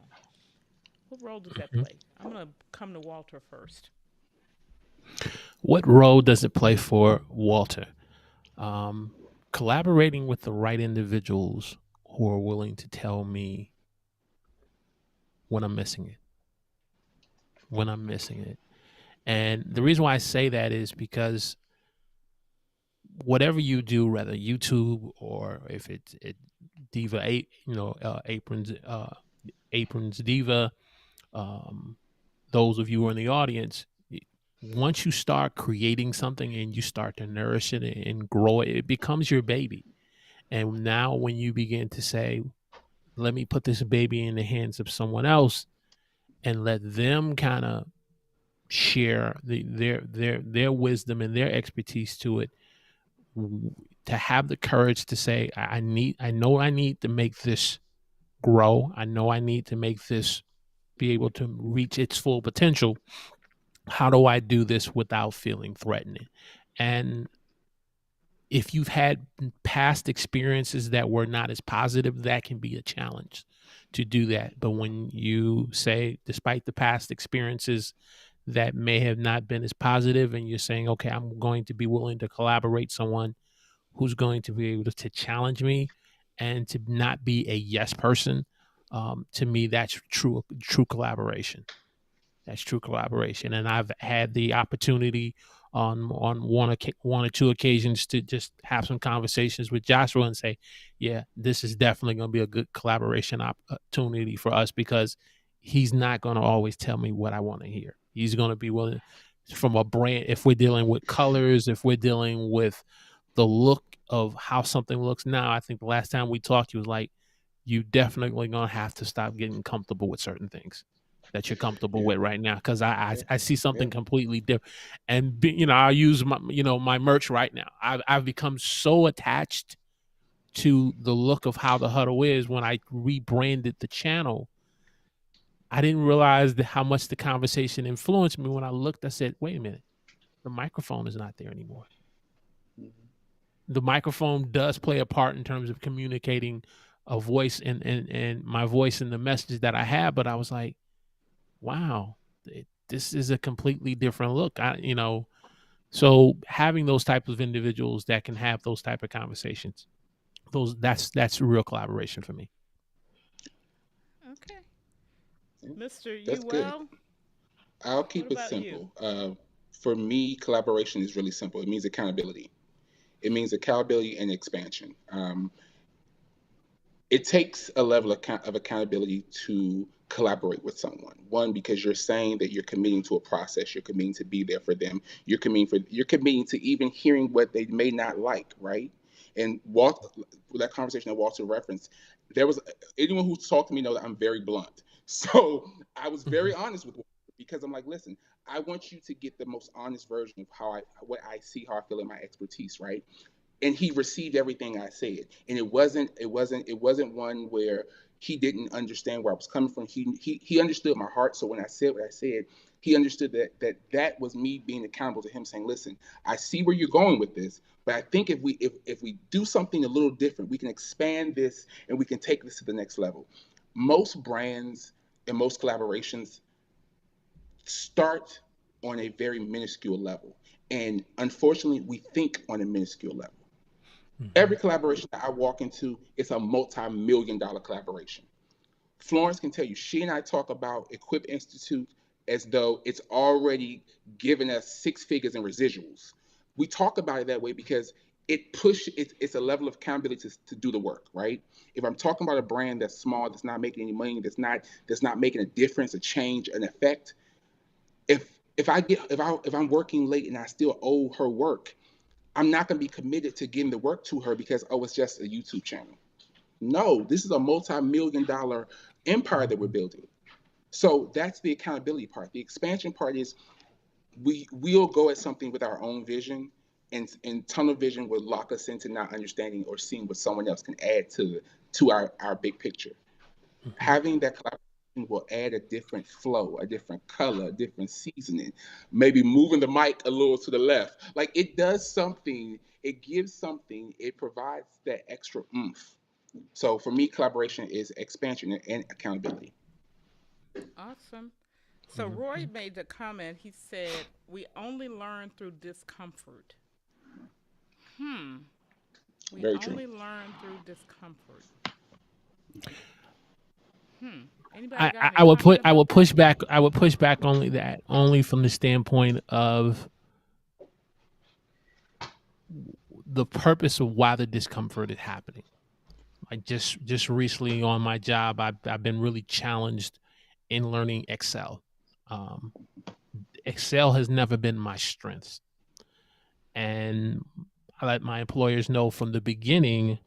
What role does that play? I'm going to come to Walter first. What role does it play for Walter? Um, Collaborating with the right individuals who are willing to tell me when I'm missing it, when I'm missing it. And the reason why I say that is because whatever you do, whether YouTube or if it's Diva, Aprons Diva, um, those of you who are in the audience, once you start creating something and you start to nourish it and grow it, it becomes your baby. And now, when you begin to say, let me put this baby in the hands of someone else and let them kind of share their wisdom and their expertise to it, to have the courage to say, I know I need to make this grow. I know I need to make this be able to reach its full potential. How do I do this without feeling threatening? And if you've had past experiences that were not as positive, that can be a challenge to do that. But when you say, despite the past experiences that may have not been as positive, and you're saying, okay, I'm going to be willing to collaborate someone who's going to be able to challenge me and to not be a yes person, to me, that's true collaboration. That's true collaboration. And I've had the opportunity on one or two occasions to just have some conversations with Joshua and say, yeah, this is definitely going to be a good collaboration opportunity for us, because he's not going to always tell me what I want to hear. He's going to be willing, from a brand, if we're dealing with colors, if we're dealing with the look of how something looks now. I think the last time we talked, he was like, you definitely going to have to stop getting comfortable with certain things that you're comfortable with right now, because I see something completely different. And I'll use my merch right now. I've become so attached to the look of how the huddle is. When I rebranded the channel, I didn't realize how much the conversation influenced me. When I looked, I said, wait a minute, the microphone is not there anymore. The microphone does play a part in terms of communicating a voice and my voice and the message that I have. But I was like, wow, this is a completely different look. So having those types of individuals that can have those type of conversations, that's real collaboration for me. Okay. Mr. That's good. Uwe'l, I'll keep it simple. For me, collaboration is really simple. It means accountability. It means accountability and expansion. It takes a level of accountability to collaborate with someone. One, because you're saying that you're committing to a process, you're committing to be there for them, you're committing to even hearing what they may not like, right? And that conversation that Walter referenced, there was anyone who's talked to me know that I'm very blunt. So I was very honest with Walter, because I'm like, listen, I want you to get the most honest version of what I see, how I feel in my expertise, right? And he received everything I said, and it wasn't one where he didn't understand where I was coming from. He understood my heart. So when I said what I said, he understood that was me being accountable to him, saying, listen, I see where you're going with this, but I think if we do something a little different, we can expand this and we can take this to the next level. Most brands and most collaborations start on a very minuscule level, and unfortunately we think on a minuscule level. Every collaboration that I walk into, it's a multi-million-dollar collaboration. Florence can tell you, she and I talk about Equip Institute as though it's already given us six figures in residuals. We talk about it that way because it's a level of accountability to do the work, right? If I'm talking about a brand that's small, that's not making any money, that's not making a difference, a change, an effect, if I'm working late and I still owe her work, I'm not going to be committed to getting the work to her because, it's just a YouTube channel. No, this is a multi-million-dollar empire that we're building. So that's the accountability part. The expansion part is we'll go at something with our own vision, and tunnel vision will lock us into not understanding or seeing what someone else can add to our big picture. Having that collaboration will add a different flow, a different color, a different seasoning, maybe moving the mic a little to the left. Like, it does something, it gives something, it provides that extra oomph. So for me, collaboration is expansion and accountability. Awesome. So Roy made the comment. He said, "We only learn through discomfort." We Very true. only learn through discomfort. Anybody got any I would comment I would about push that? back. I would push back only from the standpoint of the purpose of why the discomfort is happening. Like just recently on my job, I've been really challenged in learning Excel. Excel has never been my strength, and I let my employers know from the beginning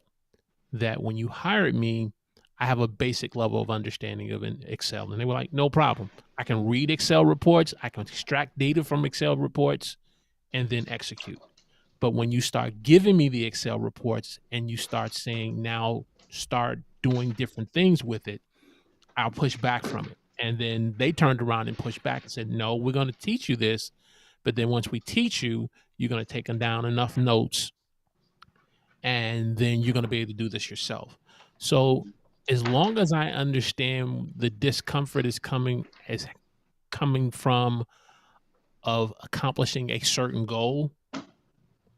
that when you hired me, I have a basic level of understanding of Excel. And they were like, no problem. I can read Excel reports. I can extract data from Excel reports and then execute. But when you start giving me the Excel reports and you start saying, now start doing different things with it, I'll push back from it. And then they turned around and pushed back and said, no, we're going to teach you this. But then once we teach you, you're going to take down enough notes and then you're going to be able to do this yourself. So as long as I understand the discomfort is coming from of accomplishing a certain goal,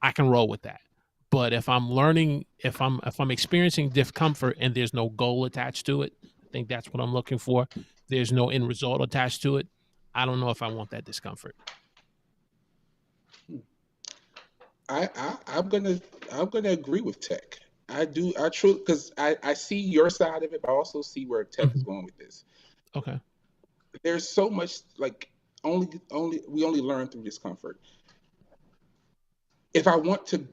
I can roll with that. But if I'm learning, if I'm experiencing discomfort and there's no goal attached to it, I think that's what I'm looking for. There's no end result attached to it. I don't know if I want that discomfort. I'm gonna agree with Tech. I truly, because I see your side of it, but I also see where Tech is going with this. Okay. There's so much like we only learn through discomfort. If I want to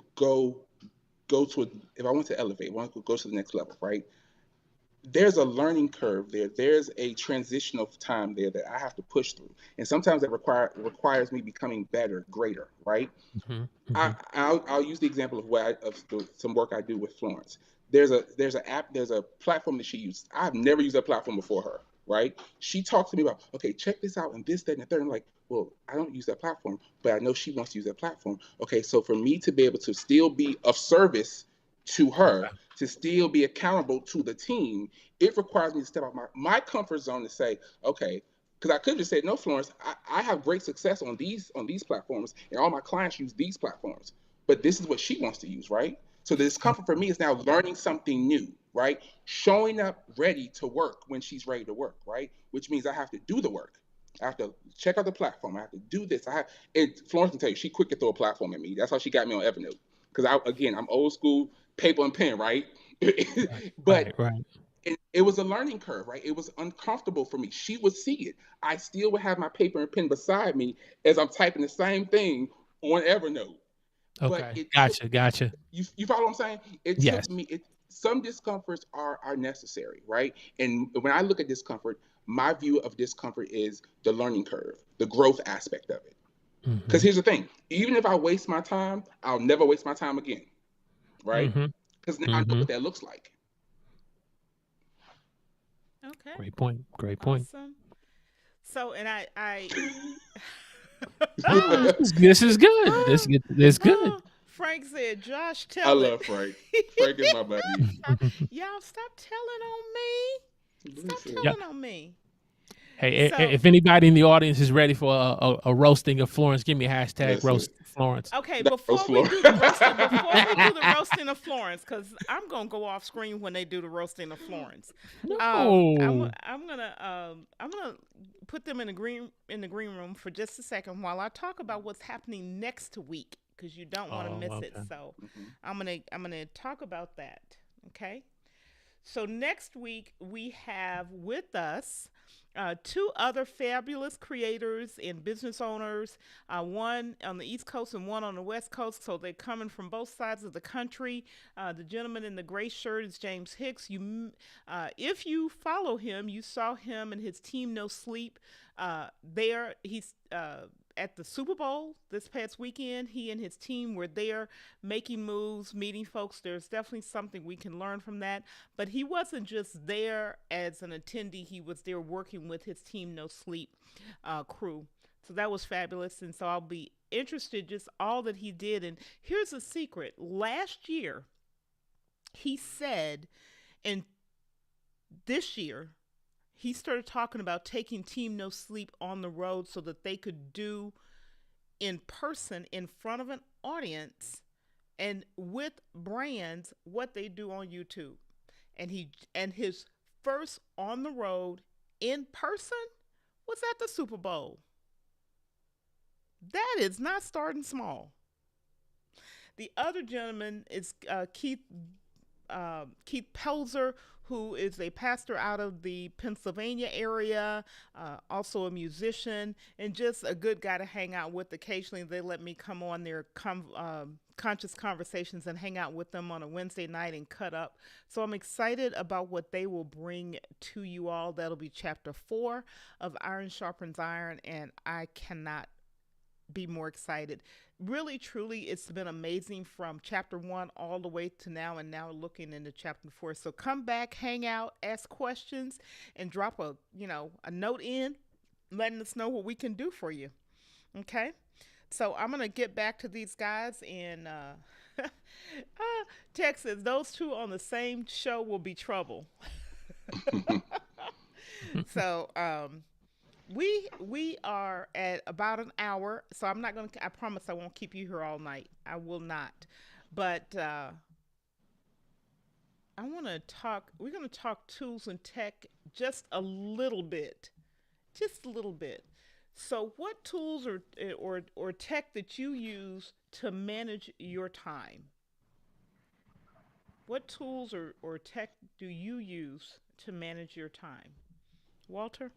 if I want to elevate, I want to go to the next level, right? There's a learning curve there. There's a transitional time there that I have to push through, and sometimes that requires me becoming better, greater, right? I'll use the example of some work I do with Florence. There's a platform that she uses. I've never used that platform before her, right? She talks to me about, okay, check this out and this, that, and the third. I'm like, well, I don't use that platform, but I know she wants to use that platform. Okay, so for me to be able to still be of service to her, to still be accountable to the team, it requires me to step out my comfort zone to say, okay, because I could just say, no, Florence, I have great success on these platforms, and all my clients use these platforms. But this is what she wants to use, right? So the discomfort for me is now learning something new, right? Showing up ready to work when she's ready to work, right? Which means I have to do the work. I have to check out the platform. I have to do this. And Florence can tell you, she quick to throw a platform at me. That's how she got me on Evernote. Because I'm old school, paper and pen, right? But right. it was a learning curve, right? It was uncomfortable for me. She would see it. I still would have my paper and pen beside me as I'm typing the same thing on Evernote. But Okay. Gotcha. You follow what I'm saying? It Yes. took me. Some discomforts are necessary, right? And when I look at discomfort, my view of discomfort is the learning curve, the growth aspect of it. Because here's the thing: even if I waste my time, I'll never waste my time again, right? Because now I know what that looks like. Okay. Great point. Awesome. So, and I Oh, this is good. This is good. Frank said, Josh, I tell it. love Frank. Frank is my buddy. Y'all stop telling on me. Stop telling on me. Hey, So- if anybody in the audience is ready for a roasting of Florence, give me a hashtag Listen. roast Florence. Okay, That before roast we Florence. do the roasting of Florence, because I'm gonna go off screen when they do the roasting of Florence. No. I'm gonna put them in the green room for just a second while I talk about what's happening next week, because you don't want to miss it. So I'm gonna talk about that. Okay. So next week we have with us two other fabulous creators and business owners, one on the East Coast and one on the West Coast. So they're coming from both sides of the country. The gentleman in the gray shirt is James Hicks. If you follow him, you saw him and his team No Sleep. He's at the Super Bowl this past weekend. He and his team were there making moves, meeting folks. There's definitely something we can learn from that. But he wasn't just there as an attendee. He was there working with his team No Sleep crew. So that was fabulous. And so I'll be interested just all that he did. And here's a secret. Last year, he said, and this year, he started talking about taking Team No Sleep on the road so that they could do in person in front of an audience and with brands what they do on YouTube. And his first on the road in person was at the Super Bowl. That is not starting small. The other gentleman is Keith Pelzer, who is a pastor out of the Pennsylvania area, also a musician, and just a good guy to hang out with. Occasionally, they let me come on their Conscious Conversations and hang out with them on a Wednesday night and cut up. So I'm excited about what they will bring to you all. That'll be chapter 4 of Iron Sharpens Iron, and I cannot be more excited. Really, truly, it's been amazing from chapter 1 all the way to now, and now looking into chapter 4. So come back, hang out, ask questions, and drop a note in, letting us know what we can do for you. Okay? So I'm gonna get back to these guys in Texas. Those two on the same show will be trouble. So we are at about an hour. So I'm not gonna. I promise I won't keep you here all night. I will not. But I want to talk. We're gonna talk tools and tech just a little bit, just a little bit. So, what tools or tech that you use to manage your time? What tools or tech do you use to manage your time? Walter?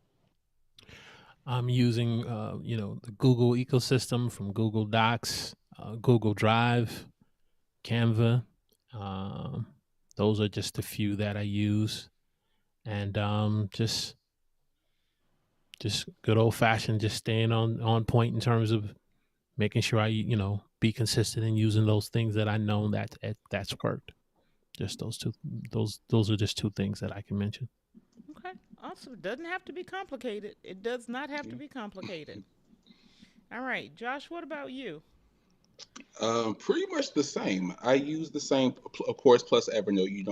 I'm using, the Google ecosystem from Google Docs, Google Drive, Canva. Um, those are just a few that I use, and just good old fashioned, just staying on point in terms of making sure I be consistent in using those things that I know that's worked. Just those are just two things that I can mention. Okay, awesome. It doesn't have to be complicated. It does not have to be complicated. All right, Josh, what about you? Pretty much the same. I use the same, of course, plus Evernote.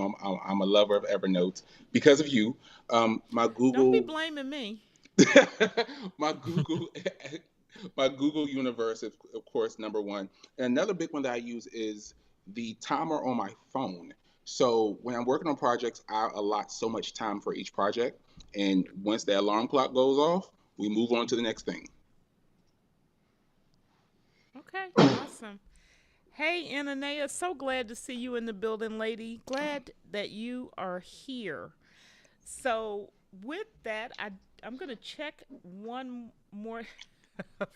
I'm a lover of Evernote because of you. My Don't be Google, blaming me. my Google, my Google Universe is, of course, number one. And another big one that I use is the timer on my phone. So when I'm working on projects, I allot so much time for each project, and once the alarm clock goes off, we move on to the next thing. Okay, awesome. Hey, Ananea, so glad to see you in the building, lady. Glad that you are here. So, with that, I'm going to check one more.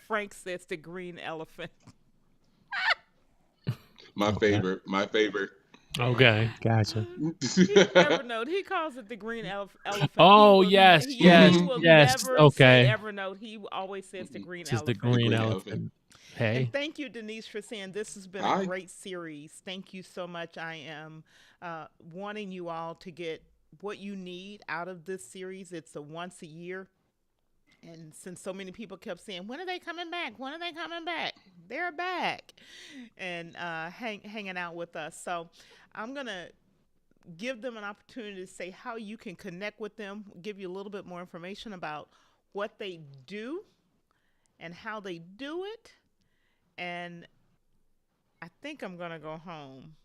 Frank says the green elephant. My Okay. favorite, my favorite. Okay. Gotcha. Evernote. He calls it the green elephant. Oh yes, He yes, will yes. never say Okay. Evernote. He always says the green This is the elephant. The green green elephant. elephant. And Hey. thank you, Denise, for saying this has been a I great series. Thank you so much. I am wanting you all to get what you need out of this series. It's a once a year. And since so many people kept saying, when are they coming back? When are they coming back? They're back and hanging out with us. So I'm going to give them an opportunity to say how you can connect with them, give you a little bit more information about what they do and how they do it. And I think I'm going to go home.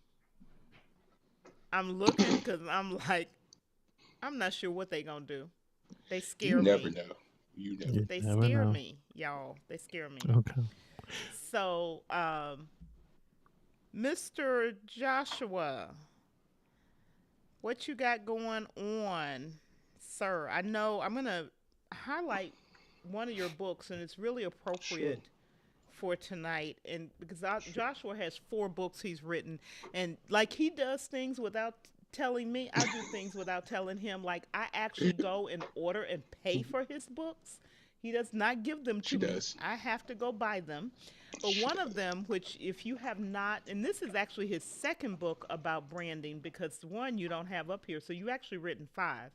I'm looking because I'm like, I'm not sure what they're going to do. They You scare never me. know. You never. You They never scare know. me, y'all. They scare me. Okay. So, Mr. Joshua, what you got going on, sir? I know I'm going to highlight one of your books, and it's really Sure. appropriate for tonight. And because Joshua has 4 books he's written, and like he does things without telling me, I do things without telling him. Like I actually go and order and pay for his books. He does not give them She to me. does. I have to go buy them. But She one of does. them, which if you have not, and this is actually his second book about branding, because one you don't have up here, so you actually written 5.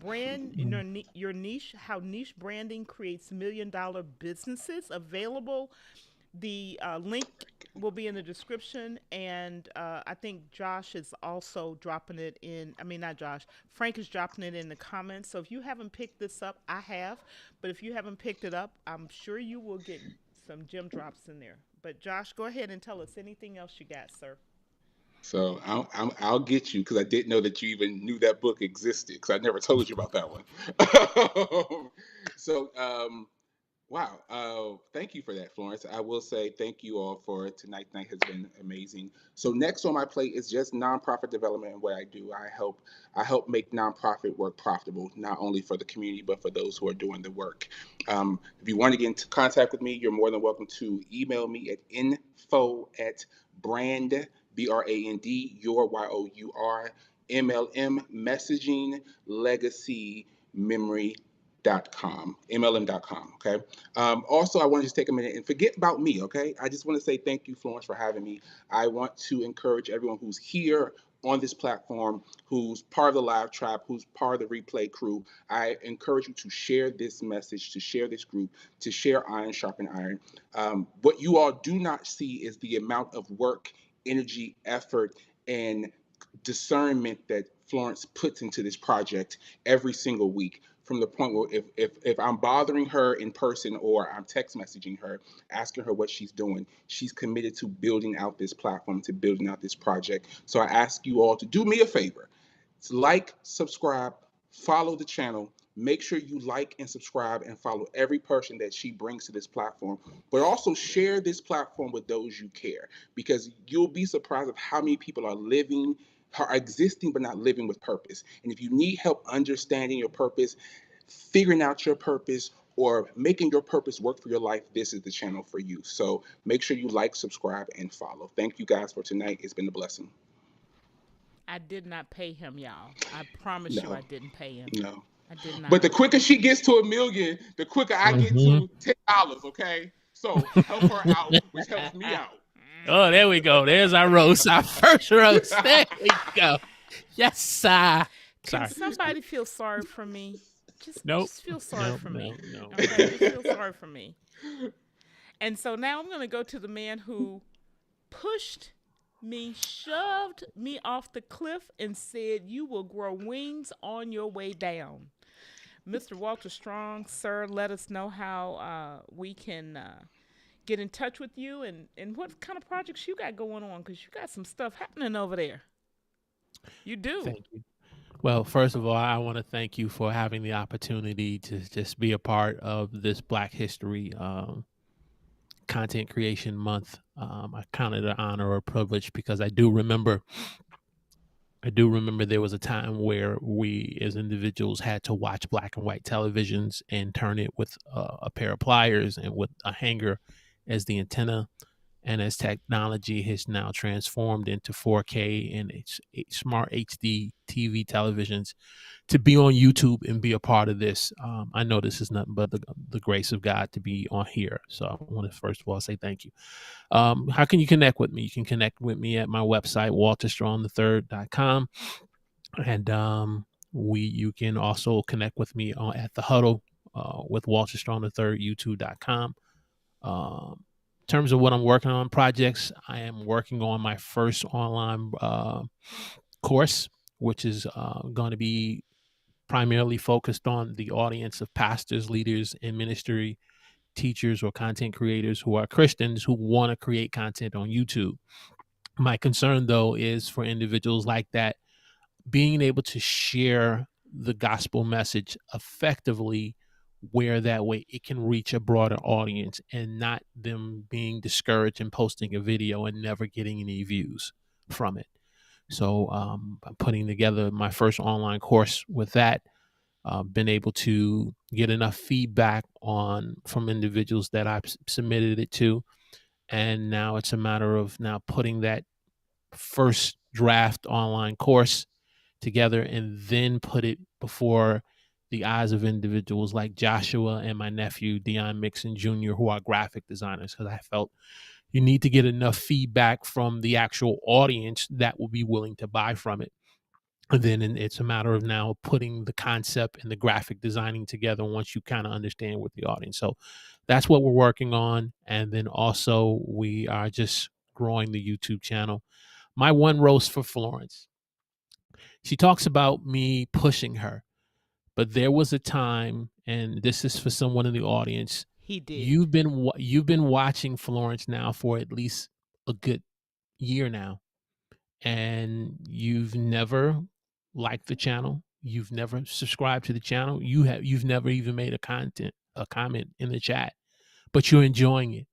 Brand Mm. your niche, how niche branding creates $1 million businesses. Available. The link will be in the description, and I think Josh is also dropping it in. I mean, not Josh. Frank is dropping it in the comments. So if you haven't picked this up, I have. But if you haven't picked it up, I'm sure you will get some gem drops in there. But Josh, go ahead and tell us anything else you got, sir. So I'll get you because I didn't know that you even knew that book existed because I never told you about that one. so Wow. Thank you for that, Florence. I will say thank you all for tonight. Night has been amazing. So next on my plate is just nonprofit development and what I do. I help make nonprofit work profitable, not only for the community but for those who are doing the work. If you want to get into contact with me, you're more than welcome to email me at info at brand BRAND your YOUR MLM messaging legacy memory mlm.com. Okay. Also, I want to just take a minute and forget about me. Okay. I just want to say thank you, Florence, for having me. I want to encourage everyone who's here on this platform, who's part of the live trap, who's part of the replay crew. I encourage you to share this message, to share this group, to share Iron Sharpen Iron. What you all do not see is the amount of work, energy, effort, and discernment that Florence puts into this project every single week. From the point where if I'm bothering her in person or I'm text messaging her, asking her what she's doing, she's committed to building out this platform, to building out this project. So I ask you all to do me a favor. Like, subscribe, follow the channel. Make sure you like and subscribe and follow every person that she brings to this platform. But also share this platform with those you care, because you'll be surprised at how many people are existing but not living with purpose. And if you need help understanding your purpose, figuring out your purpose, or making your purpose work for your life, this is the channel for you. So make sure you like, subscribe, and follow. Thank you guys for tonight. It's been a blessing. I did not pay him, y'all. I promise you No, I didn't pay him. no. I did But not. the quicker she gets to 1 million, the quicker I get Mhm. to $10. Okay, so help her out, which helps me out. Oh, there we go. There's our roast, our first roast. There we go. Yes, sir. Can Sorry. somebody feel sorry for me? Nope. Just feel sorry for me. No. Okay, just feel sorry for me. And so now I'm going to go to the man who pushed me, shoved me off the cliff, and said, "You will grow wings on your way down." Mr. Walter Strong, sir, let us know how we can get in touch with you and what kind of projects you got going on, because you got some stuff happening over there. You do. Thank you. Well, first of all, I want to thank you for having the opportunity to just be a part of this Black History Content Creation Month. I count it an honor or a privilege because I do remember there was a time where we as individuals had to watch black and white televisions and turn it with a pair of pliers and with a hanger as the antenna. And as technology has now transformed into 4K and it's smart HD TV televisions, to be on YouTube and be a part of this, I know this is nothing but the grace of God to be on here. So I want to first of all say thank you. How can you connect with me? You can connect with me at my website, walterstrong3rd.com. And you can also connect with me at the huddle with Walter Strong III, youtube.com. In terms of what I'm working on projects, I am working on my first online course, which is going to be primarily focused on the audience of pastors, leaders in ministry, teachers, or content creators who are Christians who want to create content on YouTube. My concern, though, is for individuals like that being able to share the gospel message effectively, where that way it can reach a broader audience and not them being discouraged and posting a video and never getting any views from it. So I'm putting together my first online course with that. Been able to get enough feedback from individuals that I've submitted it to, and now it's a matter of now putting that first draft online course together and then put it before the eyes of individuals like Joshua and my nephew Dion Mixon Jr., who are graphic designers, because I felt you need to get enough feedback from the actual audience that will be willing to buy from it. And then it's a matter of now putting the concept and the graphic designing together once you kind of understand with the audience. So that's what we're working on. And then also we are just growing the YouTube channel. My one roast for Florence. She talks about me pushing her, but there was a time, and this is for someone in the audience. He did. You've been watching Florence now for at least a good year now, and you've never liked the channel. You've never subscribed to the channel. You've never even made a comment in the chat. but you're enjoying it.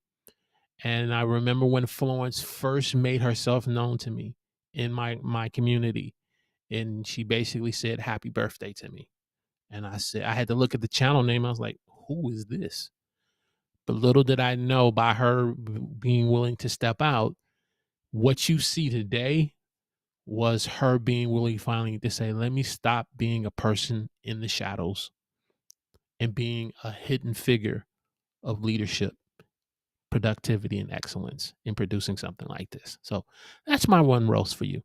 And I remember when Florence first made herself known to me in my community, and she basically said happy birthday to me. And I said, I had to look at the channel name. I was like, who is this? But little did I know, by her being willing to step out, what you see today was her being willing finally to say, let me stop being a person in the shadows and being a hidden figure of leadership, productivity, and excellence in producing something like this. So that's my one roast for you.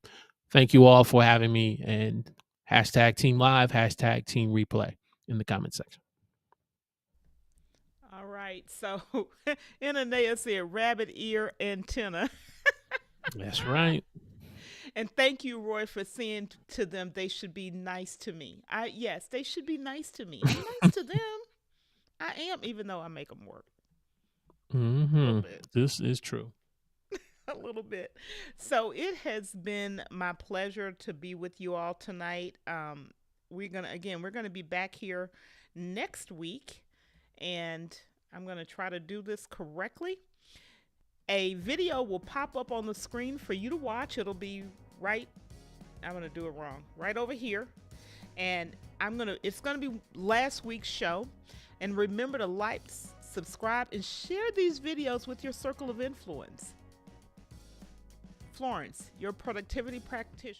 Thank you all for having me, and hashtag team live, hashtag team replay in the comment section. All right. So Inanea said rabbit ear antenna. That's right. And thank you, Roy, for saying to them they should be nice to me. Yes, they should be nice to me. I'm nice to them. I am, even though I make them work. A little bit. This is true. A little bit. So it has been my pleasure to be with you all tonight. We're gonna be back here next week, and I'm gonna try to do this correctly. A video will pop up on the screen for you to watch. It'll be right. I'm gonna do it wrong. Right over here, and it's gonna be last week's show. And remember to like, subscribe, and share these videos with your circle of influence. Florence, your productivity practitioner.